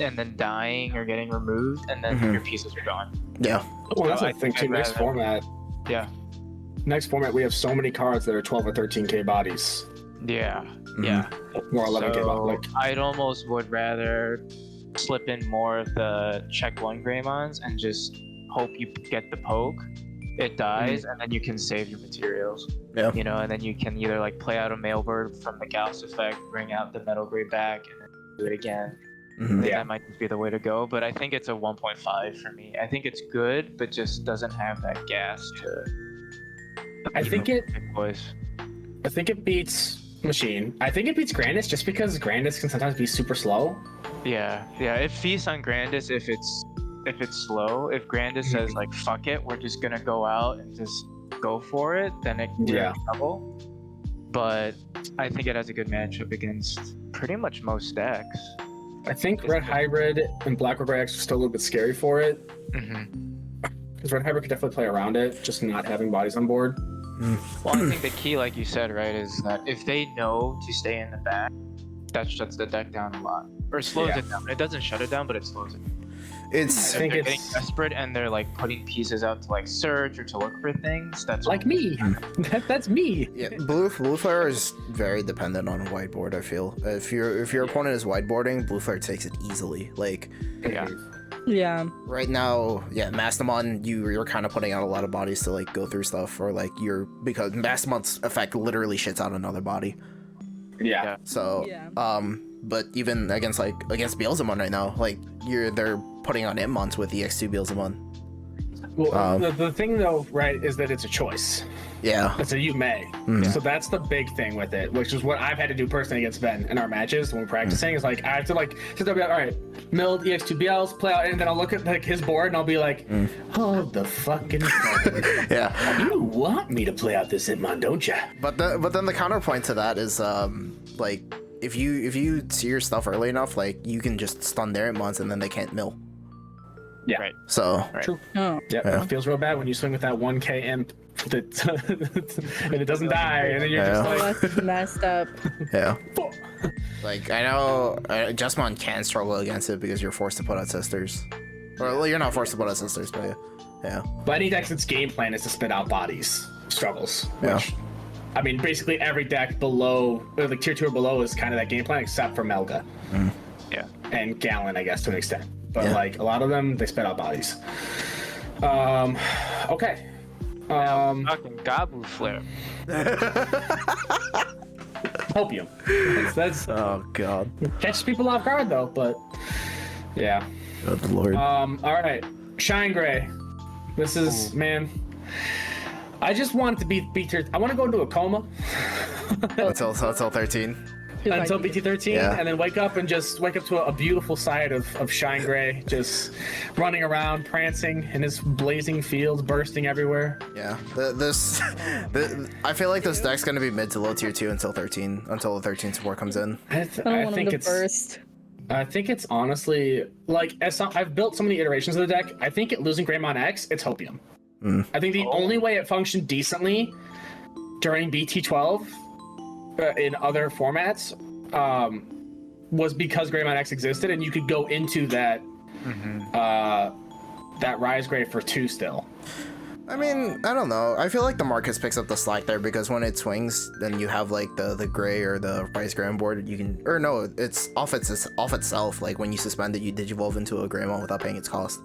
and then dying or getting removed and then your pieces are gone. Yeah. Well, that's I the thing think too. I'd Next rather- format. Yeah. Next format, we have so many cards that are 12 or 13k bodies, Yeah. Yeah. or 11k bodies. Like, I'd almost would rather slip in more of the check 1 Greymons and just hope you get the poke it dies, and then you can save your materials. Yeah. You know, and then you can either like play out a Mailbird from the Gauss effect, bring out the Metal Grade back, and then do it again. I think that might just be the way to go, but I think it's a 1.5 for me. I think it's good, but just doesn't have that gas to. I think it voice. I think it beats Machine. I think it beats Grandis just because Grandis can sometimes be super slow. Yeah, it feasts on Grandis if it's slow. If Grandis says like fuck it, we're just gonna go out and just go for it, then we're in trouble. But I think it has a good matchup against pretty much most decks. I think Red Hybrid and Black Red X are still a little bit scary for it. Because Red Hybrid could definitely play around it, just not having bodies on board. Well, I think the key, like you said, right, is that if they know to stay in the back, that shuts the deck down a lot. Or slows it down. It doesn't shut it down, but it slows it down. I think they're it's getting desperate and they're like putting pieces out to like search or to look for things. That's like me. That's me. Yeah, blue flare is very dependent on whiteboard. I feel if your opponent is whiteboarding, blue flare takes it easily. Like, Yeah. right now, Mastamon, you're kind of putting out a lot of bodies to like go through stuff, or like because Mastamon's effect literally shits out another body. Yeah. So but even against Beelzemon right now, like they're putting on Itmons with EX2 Beelzemon. Well, the thing though, right, is that it's a choice. Yeah. It's a you may. So that's the big thing with it, which is what I've had to do personally against Ben in our matches when we're practicing. Is like I have to like sit there and be like, all right, Mild EX2 BLs, play out, and then I'll look at like his board and I'll be like, oh the fucking Yeah. You want me to play out this Itmon, don't ya? But then the counterpoint to that is like if you see your stuff early enough, like you can just stun their Itmons and then they can't mill. Yeah. Right. So True. Oh. Yep. Yeah. It feels real bad when you swing with that 1K imp that and it doesn't die, and then you're just Oh, like that's messed up. yeah. Like I know Justmon can struggle against it because you're forced to put out sisters. Or well, you're not forced to put out sisters, but yeah. But any deck that's game plan is to spit out bodies struggles. Yeah. Which, I mean, basically every deck below, like tier 2 or below, is kind of that game plan except for Melga. Yeah. And Gallon, I guess, to an extent. But Yeah. like a lot of them, they spit out bodies. Okay. Fucking Gabu Flare. Hopium. That's Oh god. catches people off guard though, but yeah. Good lord. All right, Shine Gray. This is man. I just want it to be BT. I want to go into a coma until 13. until BT-13, Yeah. and then wake up to a beautiful sight of Shine Gray just running around, prancing in his blazing fields, bursting everywhere. Yeah. I feel like this deck's gonna be mid to low tier 2 until the 13 support comes in. I don't want him to burst. I think it's honestly like I've built so many iterations of the deck. I think losing Greymon X, it's Hopium. I think the only way it functioned decently during BT-12 in other formats was because Greymon X existed, and you could go into that that Rise Gray for 2 still. I mean, I don't know. I feel like the Marcus picks up the slack there because when it swings, then you have like the gray or the Rise Gray on board. You can, or no, it's off itself. Like when you suspend it, you digivolve into a Greymon without paying its cost.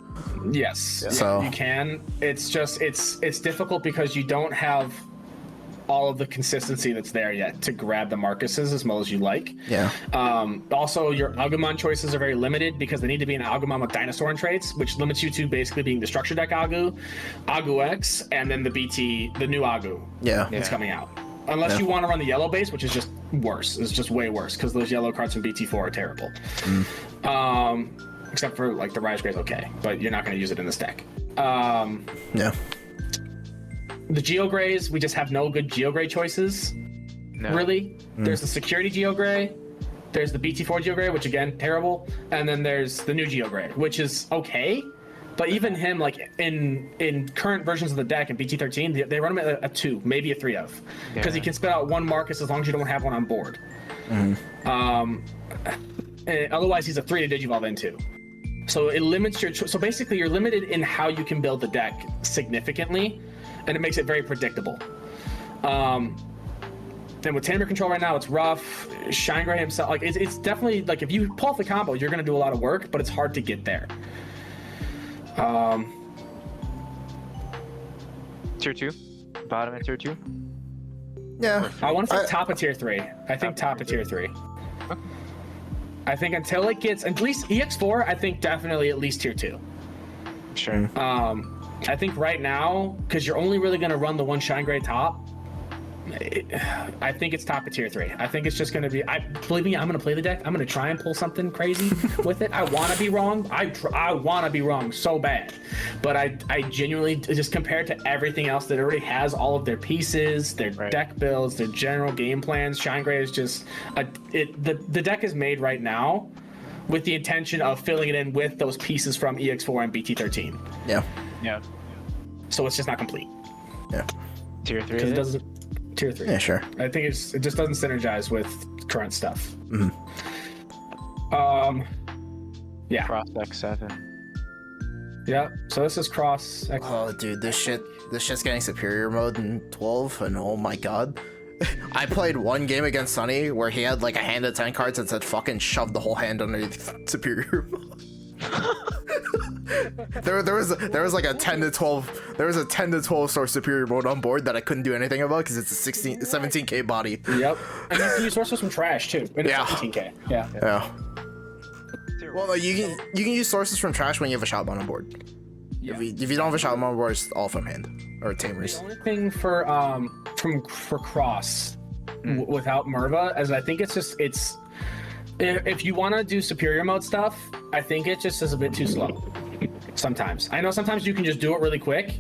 Yes, yeah, So you can. It's just it's difficult because you don't have all of the consistency that's there yet to grab the Marcuses as well as you like. Yeah. Also, your Agumon choices are very limited because they need to be an Agumon with dinosaur traits, which limits you to basically being the Structure Deck Agu, Agu X, and then the new Agu that's coming out. Unless you want to run the yellow base, which is just worse. It's just way worse because those yellow cards from BT4 are terrible. Except for like the Rise Gray's okay, but you're not going to use it in this deck. Yeah. The Geo Grays, we just have no good Geo Gray choices. No. Really. There's the Security Geo Gray, there's the BT4 Geo Gray, which again, terrible, and then there's the new Geo Gray, which is okay, but even him, like in current versions of the deck in BT13, they run him at a 2, maybe a 3 of, because he can spit out 1 Marcus as long as you don't have one on board. Otherwise, he's a 3 to digivolve into. So it limits your so basically you're limited in how you can build the deck significantly, and it makes it very predictable. And with Tamer control right now, it's rough. Shine Gray himself, like it's definitely like if you pull off the combo, you're gonna do a lot of work, but it's hard to get there. Tier 2? Bottom of Tier 2? Yeah. I want to say top of tier 3. I think top of tier 3. I think until it gets at least EX4, I think definitely at least tier 2. Sure. I think right now, because you're only really going to run the one Shine Gray top, I think it's top of tier 3. I think it's just going to be. Believe me, I'm going to play the deck. I'm going to try and pull something crazy with it. I want to be wrong. I want to be wrong so bad, but I genuinely just compared to everything else that already has all of their pieces, their deck builds, their general game plans. Shine Gray is just the deck is made right now with the intention of filling it in with those pieces from EX4 and BT-13. Yeah. Yeah. So it's just not complete. Yeah. Tier 3? Because it doesn't. Tier 3. Yeah, sure. I think it just doesn't synergize with current stuff. Mm-hmm. Yeah. Cross X7. Yeah. So this is cross. Oh, dude, this shit's getting superior mode in 12, and oh my god. I played one game against Sunny where he had like a hand of 10 cards and said fucking shove the whole hand underneath superior mode. there was like a 10 to 12 star superior mode on board that I couldn't do anything about because it's a 17k body. Yep. And you can use sources from trash too. And Yeah. 17k. Yeah. Yeah. Well, no, you can use sources from trash when you have a shot on board. Yeah. If you don't have a shot on board, it's all from hand or tamers. The only thing for cross without Merva is I think it's if you want to do superior mode stuff, I think it just is a bit too slow. Sometimes I know sometimes you can just do it really quick,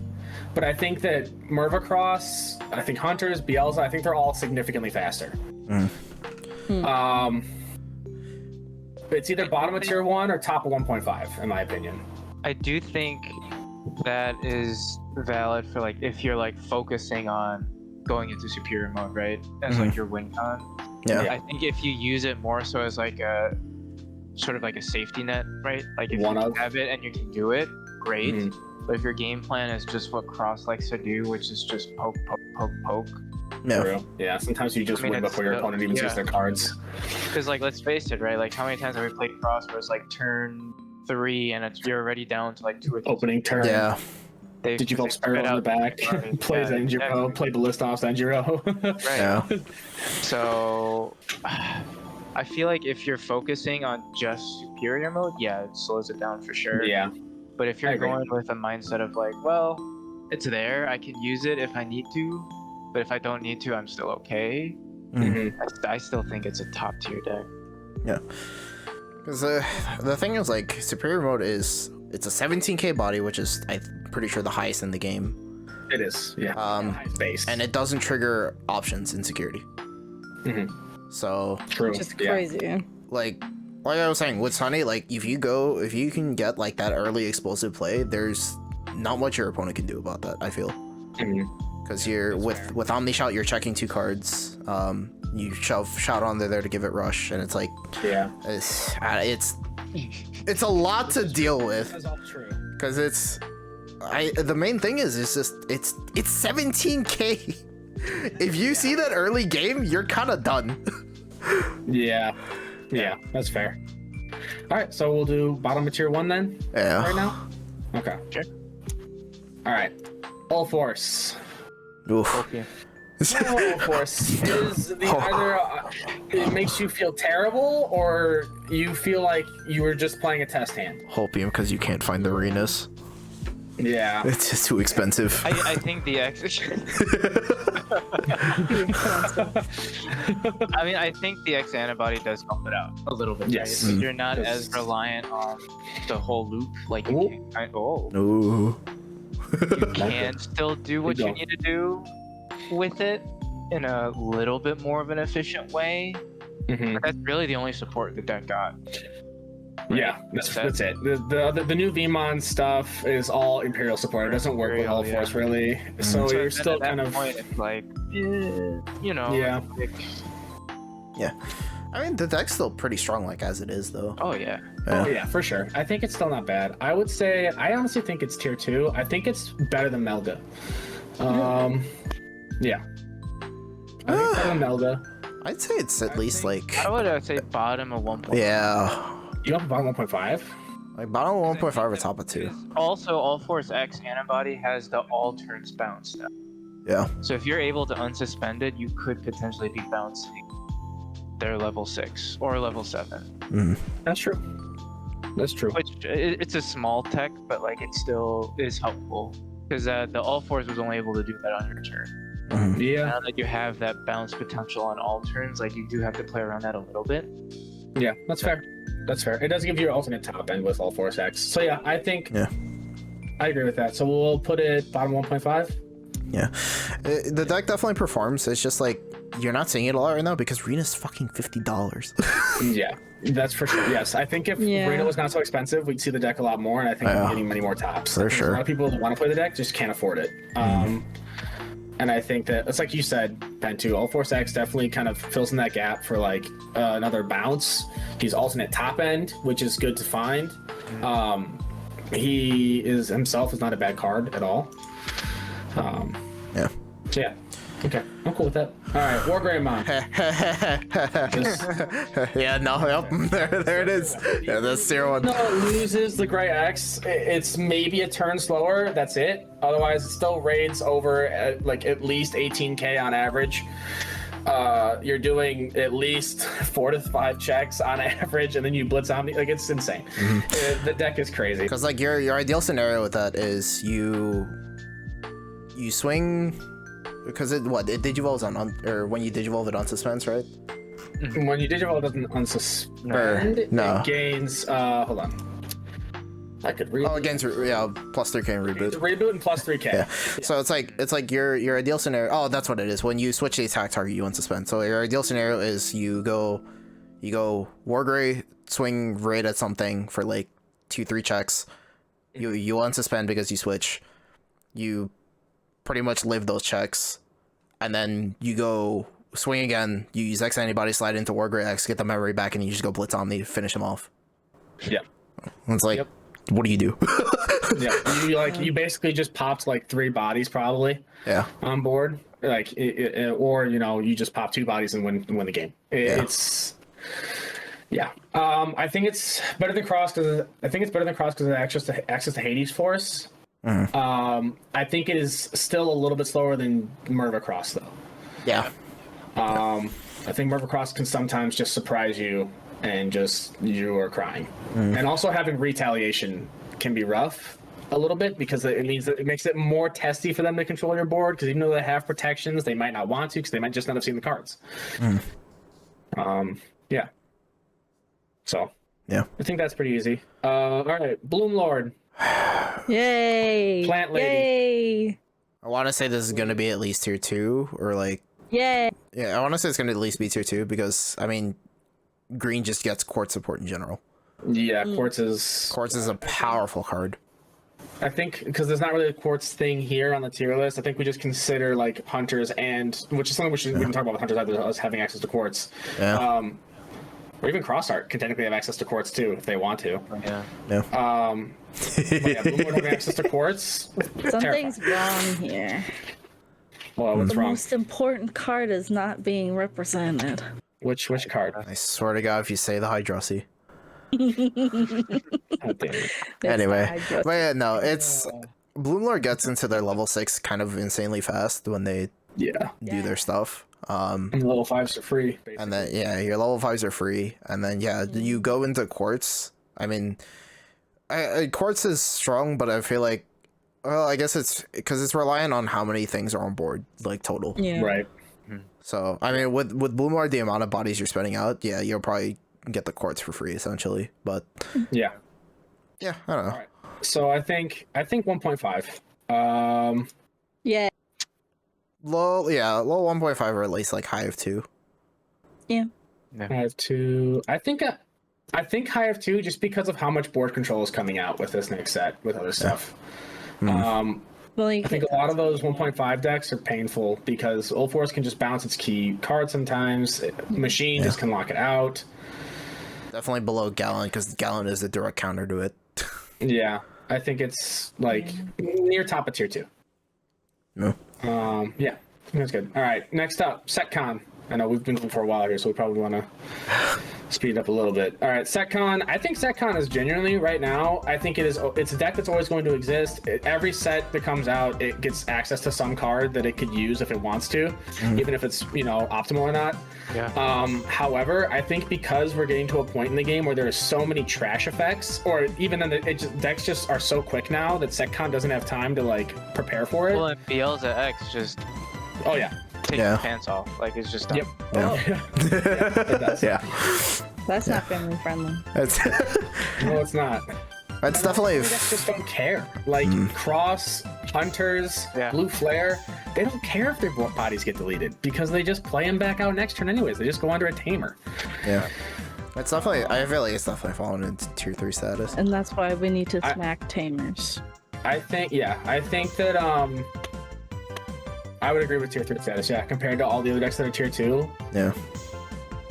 but I think that Merva Cross, I think Hunters, Bielsa, I think they're all significantly faster. It's either bottom of tier 1 or top of 1.5 in my opinion. I do think that is valid for like if you're like focusing on going into superior mode, right? As like your win con. Yeah. I think if you use it more so as like a sort of like a safety net, right? Like if you have it and you can do it, great. But if your game plan is just what Cross likes to do, which is just poke, poke, poke, poke. No. True. Yeah, sometimes you just win before your opponent even sees their cards. Because like let's face it, right? Like how many times have we played Cross where it's like turn 3 and you're already down to like 2 or 3 opening turn. Yeah. Did you go Sparrow on the back? Play Zenjiro, play Ballista off Zenjiro. Right. Yeah. So I feel like if you're focusing on just superior mode, yeah, it slows it down for sure. Yeah. But if you're going with a mindset of like, well, it's there, I can use it if I need to, but if I don't need to, I'm still okay. I still think it's a top tier deck. Yeah. Because the thing is, like, superior mode it's a 17k body, which is I'm pretty sure the highest in the game. It is. Yeah. Highest base. And it doesn't trigger options in security. So True. Which is crazy. like I was saying with Sunny, like if you can get like that early explosive play, there's not much your opponent can do about that, I feel. Because you're with Omni Shout, you're checking 2 cards. You shove Shout on there to give it rush, and it's like it's a lot to deal with. That's all true. Because the main thing is it's 17k. If you see that early game, you're kind of done. Yeah, that's fair. All right, so we'll do bottom of tier 1 then. Yeah. Right now. Okay. Sure. All right. All Force. Oof. Okay. All Force is either it makes you feel terrible or you feel like you were just playing a test hand. Hopium, because you can't find the arenas. Yeah. It's just too expensive. I think the X. I mean, I think the X antibody does bump it out a little bit. Yes. Right? You're not as reliant on the whole loop. Like you can Ooh. you can still do what you need to do with it in a little bit more of an efficient way. But that's really the only support the deck got. Yeah, that's it. The new Vmon stuff is all Imperial support. It doesn't work with All Force really. So you're still kind of point, it's like, you know. Yeah. Yeah. I mean, the deck's still pretty strong, like as it is, though. Oh yeah. Oh yeah, for sure. I think it's still not bad. I honestly think it's tier 2. I think it's better than Melga. Yeah. I think better than Melga. I'd say it's at least like. I would say bottom of 1.5. Yeah. You have bottom 1.5? Like bottom of 1.5 or top of 2. Also, All Force X antibody has the all turns bounce now. Yeah. So if you're able to unsuspend it, you could potentially be bouncing their level 6 or level 7. That's true. That's true. Which it's a small tech, but like it still is helpful because the All Force was only able to do that on your turn. Yeah. Now that you have that bounce potential on all turns, like you do have to play around that a little bit. Yeah, that's fair. That's fair. It does give you your alternate top end with All Force X. So yeah, I think I agree with that. So we'll put it bottom 1.5. Yeah. The deck definitely performs. It's just like you're not seeing it a lot right now because Rena's fucking $50. Yeah, that's for sure. Yes, I think if Reno was not so expensive, we'd see the deck a lot more, and I think we'd be getting many more tops. For sure. A lot of people that want to play the deck just can't afford it. And I think that it's like you said, Ben, too. All Force X definitely kind of fills in that gap for like another bounce. He's alternate top end, which is good to find. He is himself is not a bad card at all. Yeah. So yeah. Okay, I'm cool with that. All right, War Greymon. Yeah, no, yep. There it is. Yeah, that's 0-1. No, it loses the Gray X. It's maybe a turn slower. That's it. Otherwise, it still raids over at least 18k on average. You're doing at least 4 to 5 checks on average, and then you blitz Omni. Like, it's insane. The deck is crazy. Because like your ideal scenario with that is you swing. Because it digivolves or when you digivolve it on suspense, right? When you digivolve, it doesn't unsuspend. No. It gains. Hold on. I could read. Oh, it gains plus 3k and reboot. Reboot and plus 3k. Yeah. So it's like your ideal scenario. Oh, that's what it is. When you switch the attack target, you unsuspend. So your ideal scenario is you go Wargrey, swing raid at something for like 2-3 checks. You unsuspend because you switch. You pretty much live those checks, and then you go swing again. You use X antibody, slide into Wargrey X, get the memory back, and you just go blitz Omni to finish him off. Yeah. And it's like, what do you do? Yeah, you basically just popped like 3 bodies probably. Yeah. On board, like, or you just pop 2 bodies and win the game. It's. Yeah, I think it's better than Cross because of access to Hades Force. I think it is still a little bit slower than Merva Cross, though. Yeah. I think Merva Cross can sometimes just surprise you and just you are crying. And also having retaliation can be rough a little bit because it means that it makes it more testy for them to control your board because even though they have protections, they might not want to because they might just not have seen the cards. Yeah. So. Yeah. I think that's pretty easy. All right, Bloom Lord. Yay! Plant Lady. Yay! I want to say this is going to be at least tier 2 or like. Yay! Yeah, I want to say it's going to at least be tier 2 because I mean, green just gets court support in general. Yeah, Quartz is a powerful card. I think because there's not really a Quartz thing here on the tier list. I think we just consider like hunters which is something we can talk about with hunters either us having access to Quartz. Yeah. Or even Cross Art can technically have access to Quartz too if they want to. Yeah. Yeah. Blue Lord having access to Quartz. Something's wrong here. Well, what's The wrong? most important card is not being represented. Which card? I swear to God, if you say the Hydrassi. Oh, damn it. Anyway, but yeah, no, it's Bloomlord gets into their level 6 kind of insanely fast when they do their stuff. And level 5s are free. Basically. And then your level 5s are free, and then you go into Quartz. I mean, Quartz is strong, but I feel like, well, I guess it's because it's reliant on how many things are on board, like total. Yeah. Right. So I mean, with Bloomlord, the amount of bodies you're spending out, you'll probably get the Quartz for free essentially. But yeah, I don't know. All right. So I think 1.5. Yeah. Low 1.5 or at least like high of 2. Yeah. High of 2. I think high of 2 just because of how much board control is coming out with this next set with other stuff. Well, I think a lot of those 1.5 decks are painful because Old Force can just bounce its key card sometimes. Machine just can lock it out. Definitely below Gallon because Gallon is a direct counter to it. Yeah, I think it's like near top of tier 2. No. Yeah, I think that's good. All right, next up, SetCon. I know we've been going for a while here, so we probably want to speed it up a little bit. All right, Setcon. I think Setcon is genuinely right now. I think it's a deck that's always going to exist. Every set that comes out, it gets access to some card that it could use if it wants to, even if it's optimal or not. Yeah. However, I think because we're getting to a point in the game where there are so many trash effects, or even then decks just are so quick now that Setcon doesn't have time to like prepare for it. Well, and Bielsa X just Oh yeah. takes the pants off. Like it's just done. Yep. Yeah. It does. Yeah. That's not family friendly. It's No, it's not. it's definitely. Decks just don't care. Like Cross, Hunters, Yeah. Blue Flare, they don't care if their bodies get deleted because they just play them back out next turn anyways. They just go under a tamer. Yeah. It's definitely. I feel like it's definitely fallen into tier 3 status. And that's why we need to smack tamers. I think that I would agree with tier 3 status, yeah, compared to all the other decks that are tier 2. Yeah.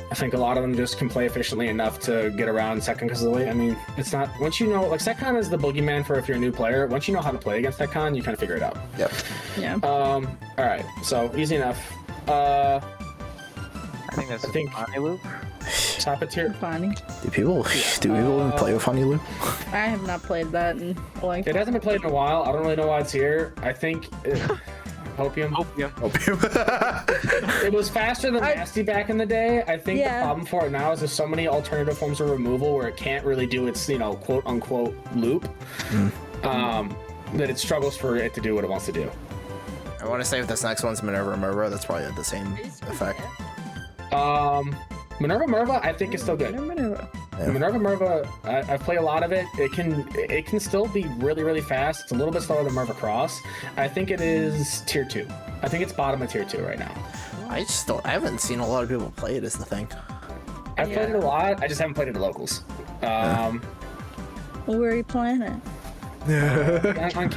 I think a lot of them just can play efficiently enough to get around Setcon because I mean, it's not once you know like Setcon is the boogeyman for if you're a new player. Once you know how to play against Setcon, you kind of figure it out. Yep. Yeah. All right, so easy enough. I think that's I think- Funny Loop. Top of tier. Funny. Do people even play with Funny Loop? I have not played that in like. It hasn't been played in a while. I don't really know why it's here. I think Hopium. It was faster than Nasty back in the day. I think the problem for it now is there's so many alternative forms of removal where it can't really do its, quote unquote loop. That it struggles for it to do what it wants to do. I want to say if this next one's Minerva Merva, that's probably the same effect. Minerva Merva, I think is still good. Yeah. Minerva Merva, I've played a lot of it. It can still be really, really fast. It's a little bit slower than Merva Cross. I think it is tier 2. I think it's bottom of tier 2 right now. I haven't seen a lot of people play it is the thing. I've played it a lot. I just haven't played it at locals. Where are you playing it? on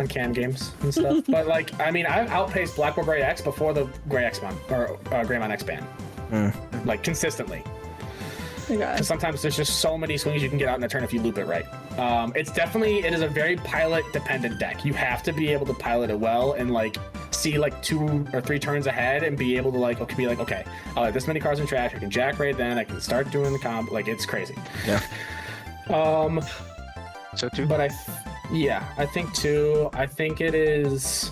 cam games and stuff. But like, I mean, I've outpaced Black or Gray X before the Gray X ban or Greymon X ban, like consistently. Because sometimes there's just so many swings you can get out in a turn if you loop it right. It is a very pilot dependent deck. You have to be able to pilot it well and like see like 2 or 3 turns ahead and be able to okay, I'll have this many cards in trash. I can jack right then. I can start doing the comp. Like it's crazy. Yeah. So 2. But I think 2. I think it is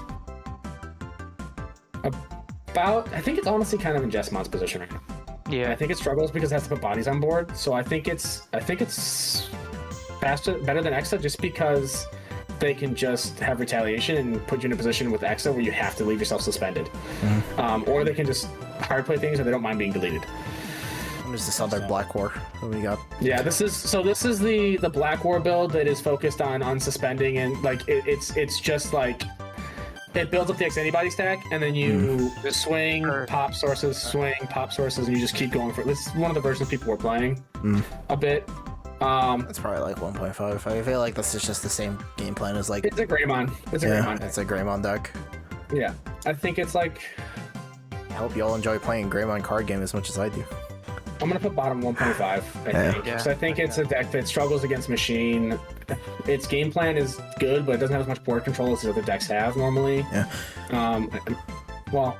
about. I think it's honestly kind of in Jessmon's position right now. Yeah. I think it struggles because it has to put bodies on board. So I think it's better than Exa just because they can just have retaliation and put you in a position with Exa where you have to leave yourself suspended. Or they can just hard play things or they don't mind being deleted. There's this other Black War that we got. Yeah, this is the Black War build that is focused on unsuspending and like it's just like it builds up the X Anybody stack, and then you swing, pop sources, and you just keep going for it. This is one of the versions people were playing a bit. That's probably like 1.5. I feel like this is just the same game plan as like. It's a Greymon. It's a Greymon deck. Yeah, I think it's like. I hope y'all enjoy playing Greymon card game as much as I do. I'm gonna put bottom 1.5. I think. Yeah. So I think it's a deck that struggles against machine. Its game plan is good, but it doesn't have as much board control as the other decks have normally. Yeah. Well,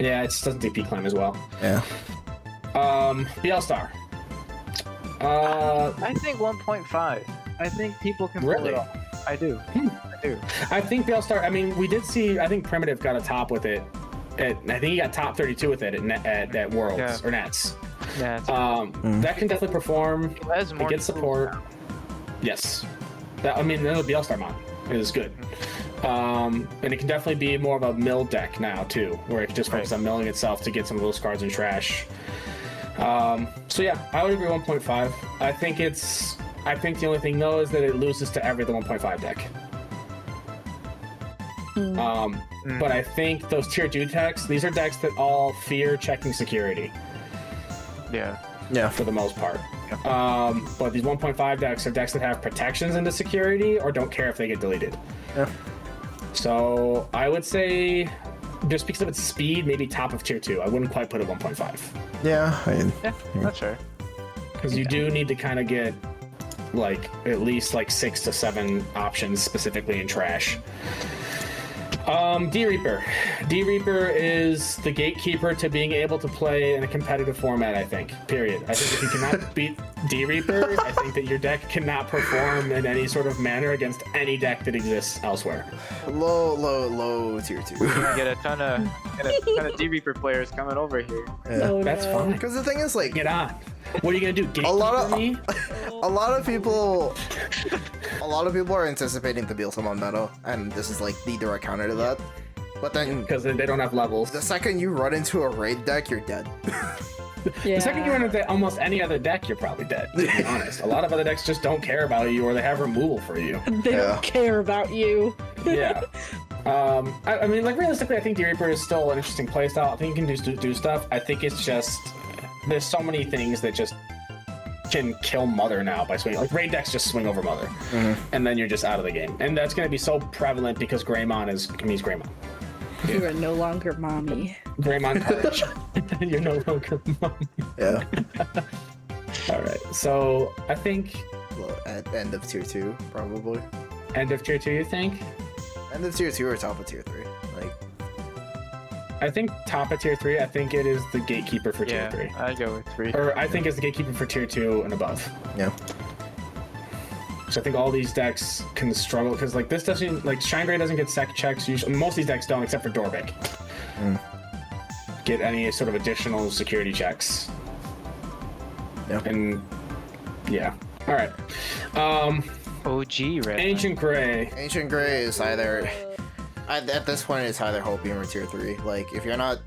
yeah, it just doesn't DP climb as well. Yeah. BL Star. I think 1.5. I think people can pull Really? it off. I do. I think BL Star. I mean, we did see. I think Primitive got a top with it. I think he got top 32 with it at Worlds or Nets. Yeah. That can definitely perform. It gets support. Yes. The BL Star mod is good. And it can definitely be more of a mill deck now too, where it can just focus on milling itself to get some of those cards in trash. So yeah, I would agree 1.5. I think the only thing though is that it loses to every the 1.5 deck. But I think those tier 2 decks, these are decks that all fear checking security. Yeah. For the most part. But these 1.5 decks are decks that have protections into security or don't care if they get deleted. Yeah. So I would say, just because of its speed, maybe top of tier 2. I wouldn't quite put it 1.5. Yeah. That's fair. Because you do need to kind of get like at least like 6 to 7 options specifically in trash. D Reaper. D Reaper is the gatekeeper to being able to play in a competitive format, I think. Period. I think if you cannot beat D Reaper, I think that your deck cannot perform in any sort of manner against any deck that exists elsewhere. Low tier 2. We're gonna get a ton of D Reaper players coming over here. Yeah. Oh, That's no. fine. Because the thing is, like, Get on. What are you gonna do? Gatekeeper me? a lot of people are anticipating the Beelzebub meta, and this is like the direct counter to that. But then, Because they don't have levels. the second you run into a raid deck, you're dead. Yeah. The second you run into almost any other deck, you're probably dead, to be honest. A lot of other decks just don't care about you, or they have removal for you. They Yeah. don't care about you. Yeah. I mean, like, realistically, I think D Reaper is still an interesting playstyle. I think you can do stuff. I think it's just, there's so many things that just can kill Mother now by swinging. Like, raid decks just swing over Mother, and then you're just out of the game. And that's going to be so prevalent because Greymon means Greymon. You are no longer mommy. Greymon courage. You're no longer mommy. Yeah. All right. So I think Well, at end of tier 2, probably. end of tier 2, you think? End of tier 2 or top of tier 3. Like, I think top of tier 3, I think it is the gatekeeper for tier 3. I'd go with 3. Or I think it's the gatekeeper for tier 2 and above. yeah. So I think all these decks can struggle because, like, this doesn't, like, Shine Gray doesn't get sec checks. Usually, most of these decks don't, except for Dorvik. Get any sort of additional security checks. Yeah. And yeah. All right. OG red. Ancient Gray. Ancient Gray is either at this point it's either Hopium or tier 3. Like, if you're not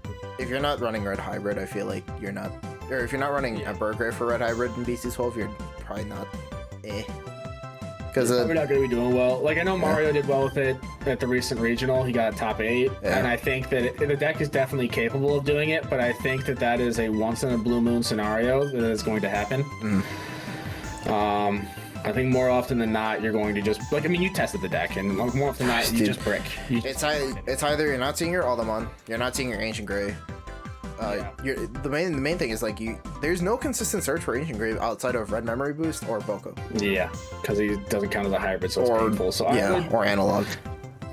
running Red Hybrid, I feel like you're not, or if you're not running Emperor Gray for Red Hybrid in BT-12, you're probably not because We're not going to be doing well. Like, I know Mario did well with it at the recent regional. He got top 8, and I think that the deck is definitely capable of doing it. But I think that is a once in a blue moon scenario that is going to happen. I think more often than not, you're going to just, like, I mean, you tested the deck, and more often than not, you just brick. it's either you're not seeing your Aldemon, you're not seeing your Ancient Gray. The main thing is, like, there's no consistent search for Ancient Gray outside of Red Memory Boost or Boko. Yeah, because he doesn't count as a hybrid, so it's painful. So or Analog.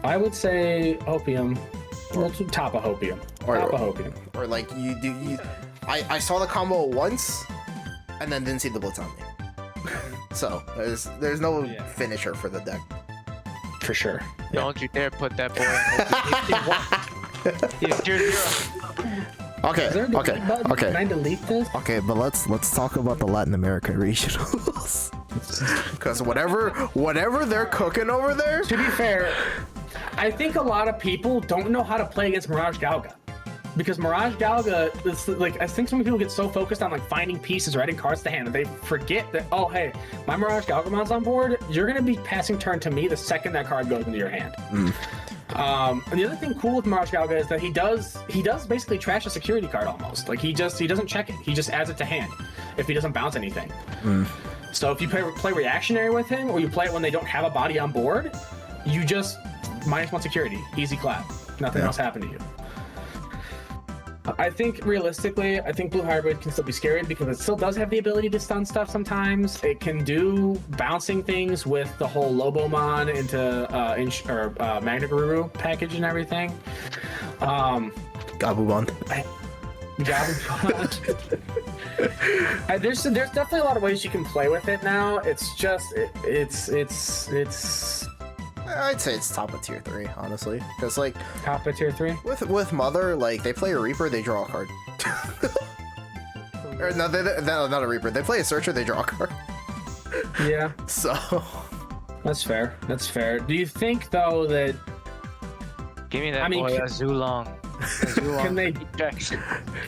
I would say Hopium, or top of Hopium. Top of Hopium. Or like I saw the combo once, and then didn't see the Blitz on me. So there's no finisher for the deck. For sure. Don't you dare put that boy in. He's tier 0. Okay. Is there a delete button? Okay. Can I delete this? Okay, but let's talk about the Latin America regionals. Because whatever they're cooking over there. To be fair, I think a lot of people don't know how to play against Mirage Galga. Because Mirage Galga, is, like, I think some people get so focused on, like, finding pieces or adding cards to hand that they forget that, oh, hey, my Mirage Galgamon's on board, you're going to be passing turn to me the second that card goes into your hand. And the other thing cool with Mirage Galga is that he does basically trash a security card almost. Like, he doesn't check it. He just adds it to hand if he doesn't bounce anything. So if you play reactionary with him, or you play it when they don't have a body on board, you just -1 security, easy clap. Nothing else happened to you. I think realistically, I think Blue Hybrid can still be scary because it still does have the ability to stun stuff sometimes. It can do bouncing things with the whole Lobomon into Magna Guru package and everything. Gabumon. There's definitely a lot of ways you can play with it now. It's just it's I'd say it's top of tier 3, honestly. Because, like, top of tier 3. with Mother, like, they play a Reaper, they draw a card. Or no, not a Reaper. They play a Searcher, they draw a card. Yeah, So that's fair. That's fair. Do you think though that Give me that I mean, boy Azulong. can they Checks.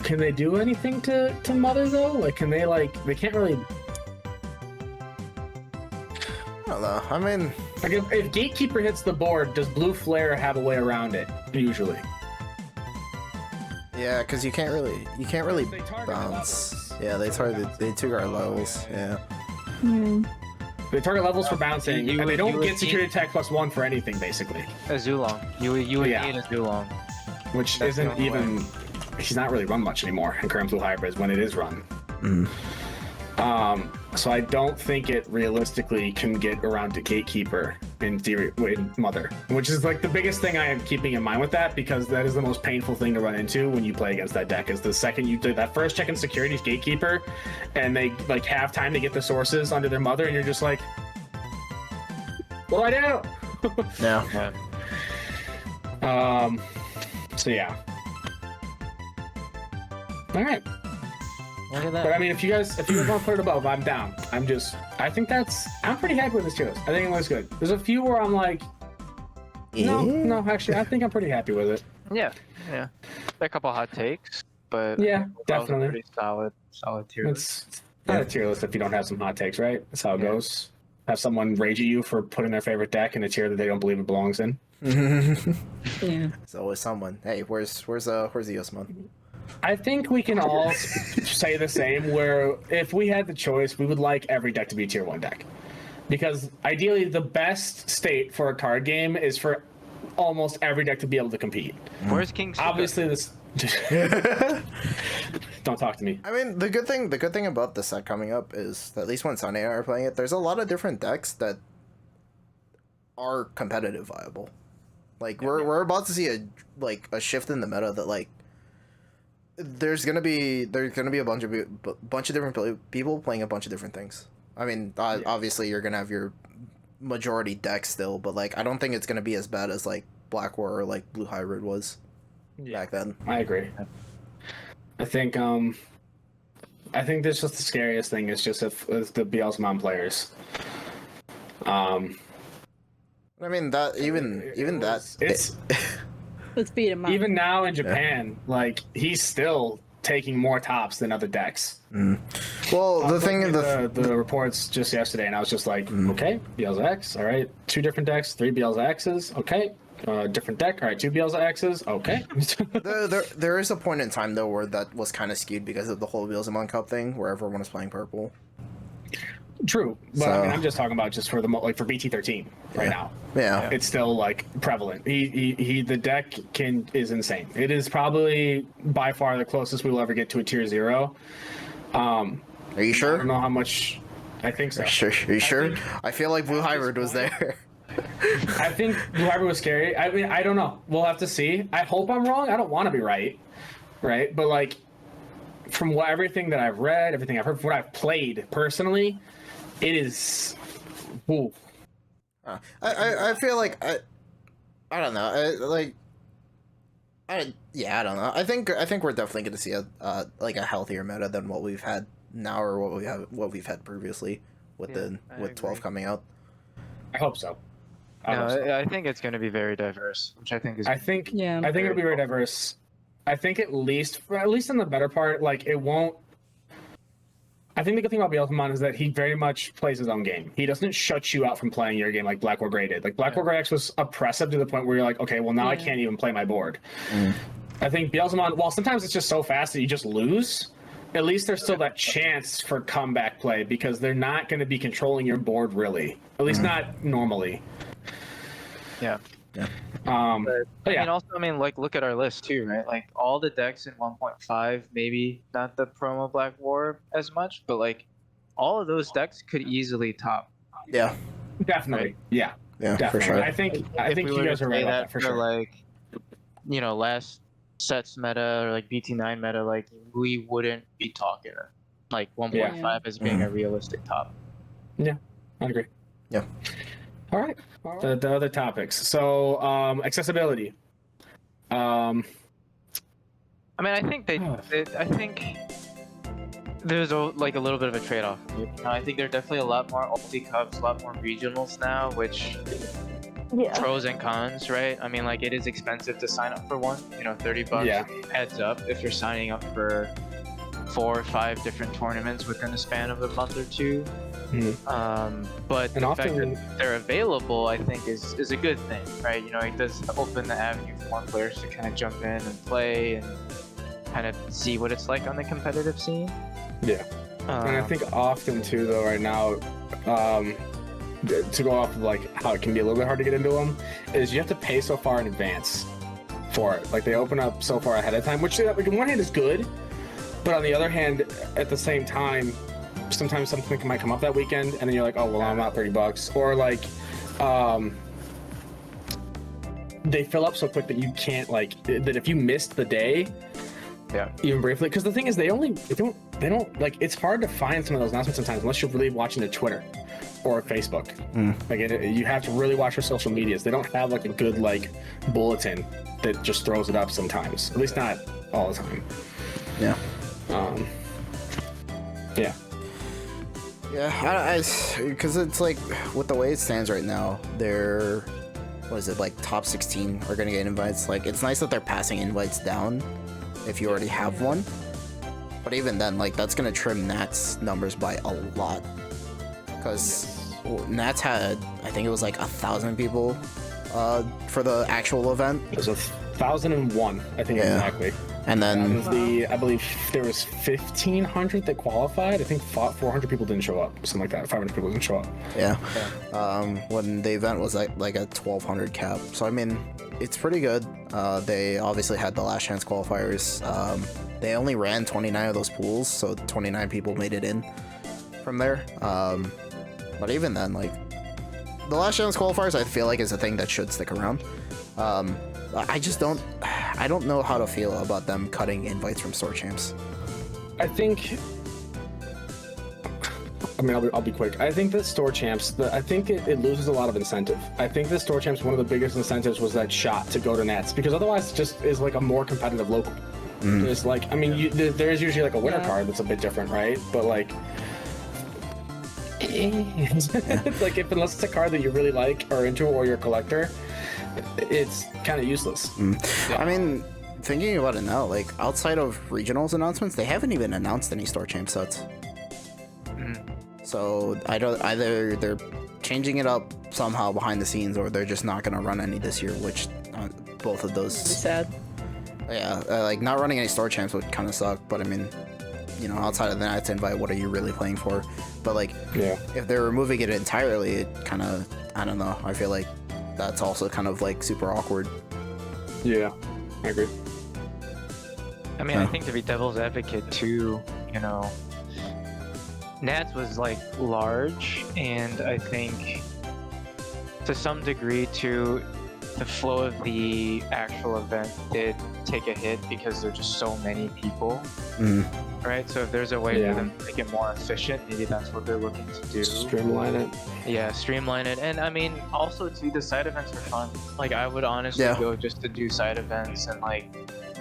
can they do anything to Mother though? Like, can they, like, they can't really, I don't know. I mean, like, if Gatekeeper hits the board, does Blue Flare have a way around it usually? yeah, because you can't really They target bounce. levels. Yeah, they took our levels. Yeah. They target levels for bouncing, You and they would- don't you would get security attack +1 for anything basically, Azulong. You would Yeah. need Azulong. which That's the isn't only even. He's not really run much anymore in current Blue Hybrids when it is run. So I don't think it realistically can get around to Gatekeeper in Mother, which is like the biggest thing I am keeping in mind with that, because that is the most painful thing to run into when you play against that deck. Is the second you do that first check in securities Gatekeeper, and they like have time to get the sources under their Mother, and you're just like, what do I do? Yeah. So yeah. All right. Look at that. But I mean, if you guys want to put it above, I'm down. I'm pretty happy with this tier list. I think it looks good. There's a few where I'm like, no, actually, I think I'm pretty happy with it. Yeah. A couple hot takes, but Yeah, that was a definitely. pretty solid tier list. It's not a tier list if you don't have some hot takes, right? That's how it goes. Have someone rage at you for putting their favorite deck in a tier that they don't believe it belongs in. Yeah. There's always someone. Hey, where's Eosmon? I think we can all say the same, where if we had the choice, we would like every deck to be a tier 1 deck. Because ideally, the best state for a card game is for almost every deck to be able to compete. Where's King Suga? Obviously, this... Don't talk to me. I mean, the good thing about this set coming up is that at least when Sunny and I are playing it, there's a lot of different decks that are competitive viable. Like we're about to see a shift in the meta that like there's gonna be a bunch of different people playing a bunch of different things. I mean, obviously you're gonna have your majority deck still, but like I don't think it's gonna be as bad as like Black War or like Blue Hybrid was back then. I agree. I think that's just the scariest thing is just if the Beelzemon players. I mean that even that it's Let's beat him up. even now in Japan, like he's still taking more tops than other decks. well I the was thing looking the at the reports just yesterday, and I was just like, okay, Beelza X, all right, 2 different decks, 3 Beelza X's, okay, different deck, all right, 2 Beelza X's, okay. there is a point in time though where that was kind of skewed because of the whole Beelzemon Cup thing, where everyone was playing purple. True, but I mean, I'm just talking about just for the for BT-13 right now. Yeah. It's still like prevalent. The deck is insane. It is probably by far the closest we will ever get to a tier 0. Are you I sure? don't know how much. I think so. Are you sure? I feel like Blue Hybrid was there. I think Blue Hybrid was scary. I mean, I don't know. We'll have to see. I hope I'm wrong. I don't want to be right, but like from everything that I've read, everything I've heard, from what I've played personally, it is. Ooh. I feel like I don't know. I don't know. I think we're definitely going to see a like a healthier meta than what we've had now or what we've had previously with with 12 coming out. I hope so. I think it's going to be very diverse, which I think is. I think Yeah. I think it'll be very diverse. I think at least in the better part, like it won't. I think the good thing about Beelzemon is that he very much plays his own game. He doesn't shut you out from playing your game like Black War Grey did. Like Black War Grey X was oppressive to the point where you're like, okay, well now I can't even play my board. I think Beelzemon, while sometimes it's just so fast that you just lose, at least there's still that chance for comeback play because they're not going to be controlling your board really. At least not normally. Yeah. Yeah. But yeah. I mean, like, look at our list too, right? Like, all the decks in 1.5, maybe not the promo Black War as much, but like, all of those decks could easily top. Yeah. Definitely. Right. Yeah. Yeah, Definitely. for sure. I think If we you were guys to are right say about that that for for sure. like, last sets meta or like BT9 meta, like we wouldn't be talking like 1.5 as being a realistic top. Yeah, I agree. Yeah. All right. The other topics. So, accessibility. I mean, I think I think there's a little bit of a trade-off. I think there are definitely a lot more ulti cups, a lot more regionals now, which pros and cons, right? I mean, like it is expensive to sign up for one. $30 heads up if you're signing up for 4 or 5 different tournaments within a span of a month or two. But And the often- fact that they're available, I think, is a good thing, right? It does open the avenue for more players to kind of jump in and play and kind of see what it's like on the competitive scene. Yeah. And I think often too, though, right now, to go off of like how it can be a little bit hard to get into them, is you have to pay so far in advance for it. Like they open up so far ahead of time, which like, on one hand is good, but on the other hand, at the same time, sometimes something might come up that weekend, and then you're like, oh well, I'm out $30, or like, they fill up so quick that you can't that if you missed the day, even briefly, because the thing is they don't like, it's hard to find some of those announcements sometimes unless you're really watching their Twitter or Facebook. Like you have to really watch your social medias. They don't have like a good like bulletin that just throws it up sometimes, at least not all the time. Yeah. Yeah, because it's like with the way it stands right now, they're, what is it, like top 16 are gonna get invites. Like, it's nice that they're passing invites down if you already have one, but even then, like, that's gonna trim Nat's numbers by a lot, because Nats had, I think it was like 1,000 people for the actual event. it was 1,001, I think, exactly. And then I believe there was 1,500 that qualified. I think 400 people didn't show up, something like that. 500 people didn't show up. When the event was like a 1,200 cap. So I mean, it's pretty good. They obviously had the last chance qualifiers. They only ran 29 of those pools, so 29 people made it in from there. But even then, like, the last chance qualifiers, I feel like is a thing that should stick around. I don't know how to feel about them cutting invites from store champs. I think, I mean, I'll be quick. I think that store champs, I think it loses a lot of incentive. I think the store champs, one of the biggest incentives was that shot to go to Nats, because otherwise it just is like a more competitive local. There's like, I mean, there's usually like a winner card that's a bit different, right? But like, it's like, unless it's a card that you really like or into, or you're a collector, it's kind of useless. I mean, thinking about it now, like, outside of regionals announcements, they haven't even announced any store champ sets. So either they're changing it up somehow behind the scenes, or they're just not gonna run any this year, which both of those Sad. Yeah, like, not running any store champs would kind of suck, but I mean, you know, outside of the Nats invite, what are you really playing for? But like, if they're removing it entirely, it kind of, I don't know, I feel like that's also kind of like super awkward. Yeah, I agree. I mean, I think to be devil's advocate too, you know, Nats was like large, and I think to some degree too, the flow of the actual event did take a hit because there's just so many people, right? So if there's a way for them to make it more efficient, maybe that's what they're looking to do. Streamline it. Yeah, streamline it. And I mean, also too, the side events are fun. Like, I would honestly go just to do side events and like,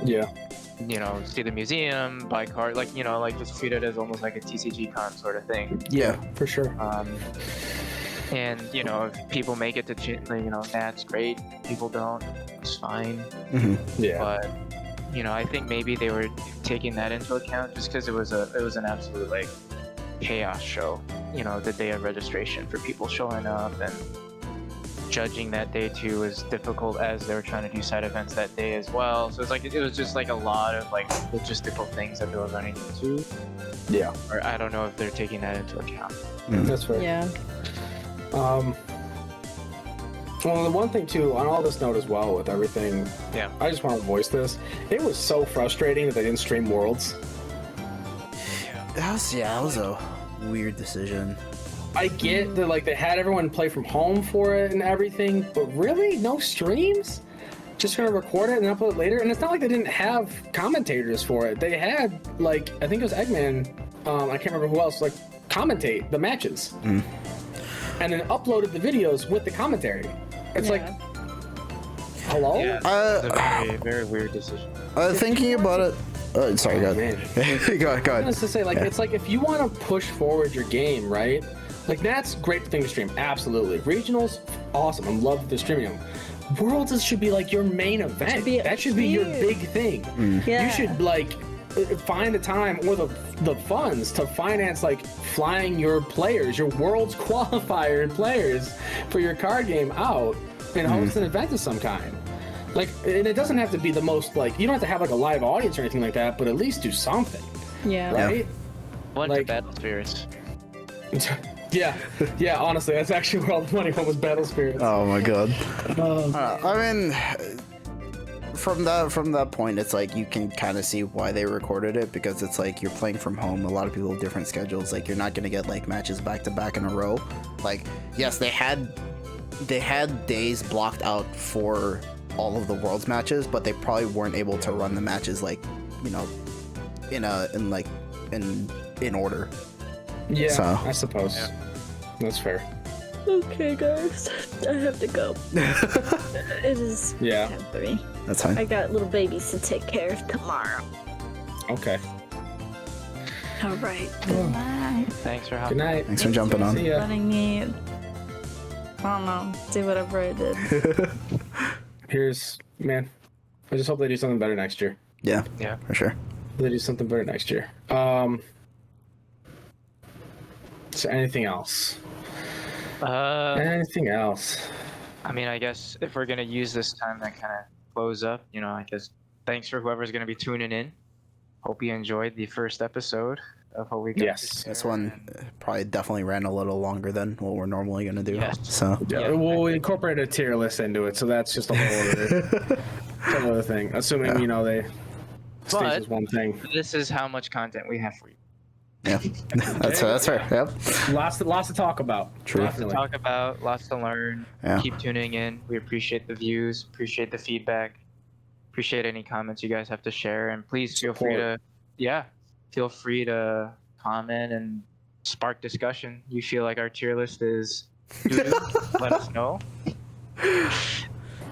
you know, see the museum, buy card, like, you know, like just treat it as almost like a TCG con sort of thing. Yeah, for sure. And you know, if people make it to, you know, that's great. People don't, it's fine. Yeah. But you know, I think maybe they were taking that into account just because it was an absolute like chaos show. You know, the day of registration for people showing up, and judging that day too was difficult as they were trying to do side events that day as well. So it's like it was just like a lot of like logistical things that they were running into. Yeah. Or I don't know if they're taking that into account. That's fair. Yeah. Well, the one thing too, on all this note as well, with everything, I just want to voice this. It was so frustrating that they didn't stream Worlds. That was a weird decision. I get that, like, they had everyone play from home for it and everything, but really, no streams? Just gonna record it and upload it later? And it's not like they didn't have commentators for it. They had, like, I think it was Eggman, I can't remember who else, like, commentate the matches. And then uploaded the videos with the commentary. It's like, hello? Yeah, it's a very, very weird decision. Thinking about it. Sorry, go ahead. go ahead. I was to say, like, it's like, if you want to push forward your game, right? Like, that's a great thing to stream, absolutely. Regionals, awesome. I love the streaming them. Worlds should be like your main event. That should be your big thing. You should, like, find the time or the funds to finance, like, flying your players, your Worlds qualifier players for your card game out and host an event of some kind. Like, and it doesn't have to be the most, like, you don't have to have like a live audience or anything like that, but at least do something. Yeah. Right? One to Battle Spirits. Yeah, honestly, that's actually where all the money went, was Battle Spirits. Oh my god. I mean, from that point, it's like you can kind of see why they recorded it, because it's like you're playing from home. A lot of people have different schedules. Like you're not gonna get like matches back to back in a row. Like yes, they had days blocked out for all of the world's matches, but they probably weren't able to run the matches like, you know, in order. Yeah, So. I suppose. Yeah. That's fair. Okay, guys, I have to go. It is Yeah. 10:03. That's fine. I got little babies to take care of tomorrow. Okay. All right. Good night. Thanks for Good having night. Thanks for jumping on. See ya. Letting me, I don't know, do whatever I did. Man, I just hope they do something better next year. Yeah, Yeah. for sure. They do something better next year. So anything else? Anything else? I mean, I guess if we're gonna use this time to kind of close up, you know, I guess thanks for whoever's gonna be tuning in. Hope you enjoyed the first episode of what we got. Yes. This one probably definitely ran a little longer than what we're normally gonna do. Yes. So Yeah, Yeah. we'll incorporate a tier list into it, so that's just a whole other thing. Assuming you know they stays But- as one thing. This is how much content we have for you. yeah, that's fair. Yep. Lots to talk about. True. Lots to Definitely. talk about, lots to learn. Yeah. Keep tuning in. We appreciate the views, appreciate the feedback, appreciate any comments you guys have to share, and please feel free to, feel free to comment and spark discussion. You feel like our tier list is doo-doo, let us know.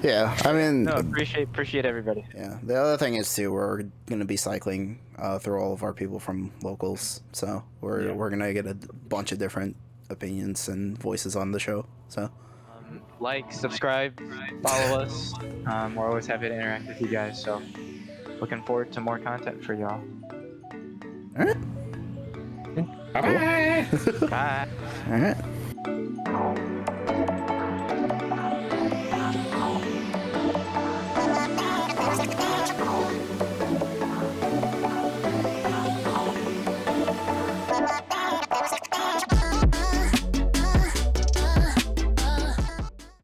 Yeah, I mean, No, appreciate everybody. yeah. The other thing is too, we're gonna be cycling through all of our people from locals, so we're gonna get a bunch of different opinions and voices on the show. So Like, subscribe, follow us. We're always happy to interact with you guys. So, looking forward to more content for y'all. all right, Bye. Bye. all right.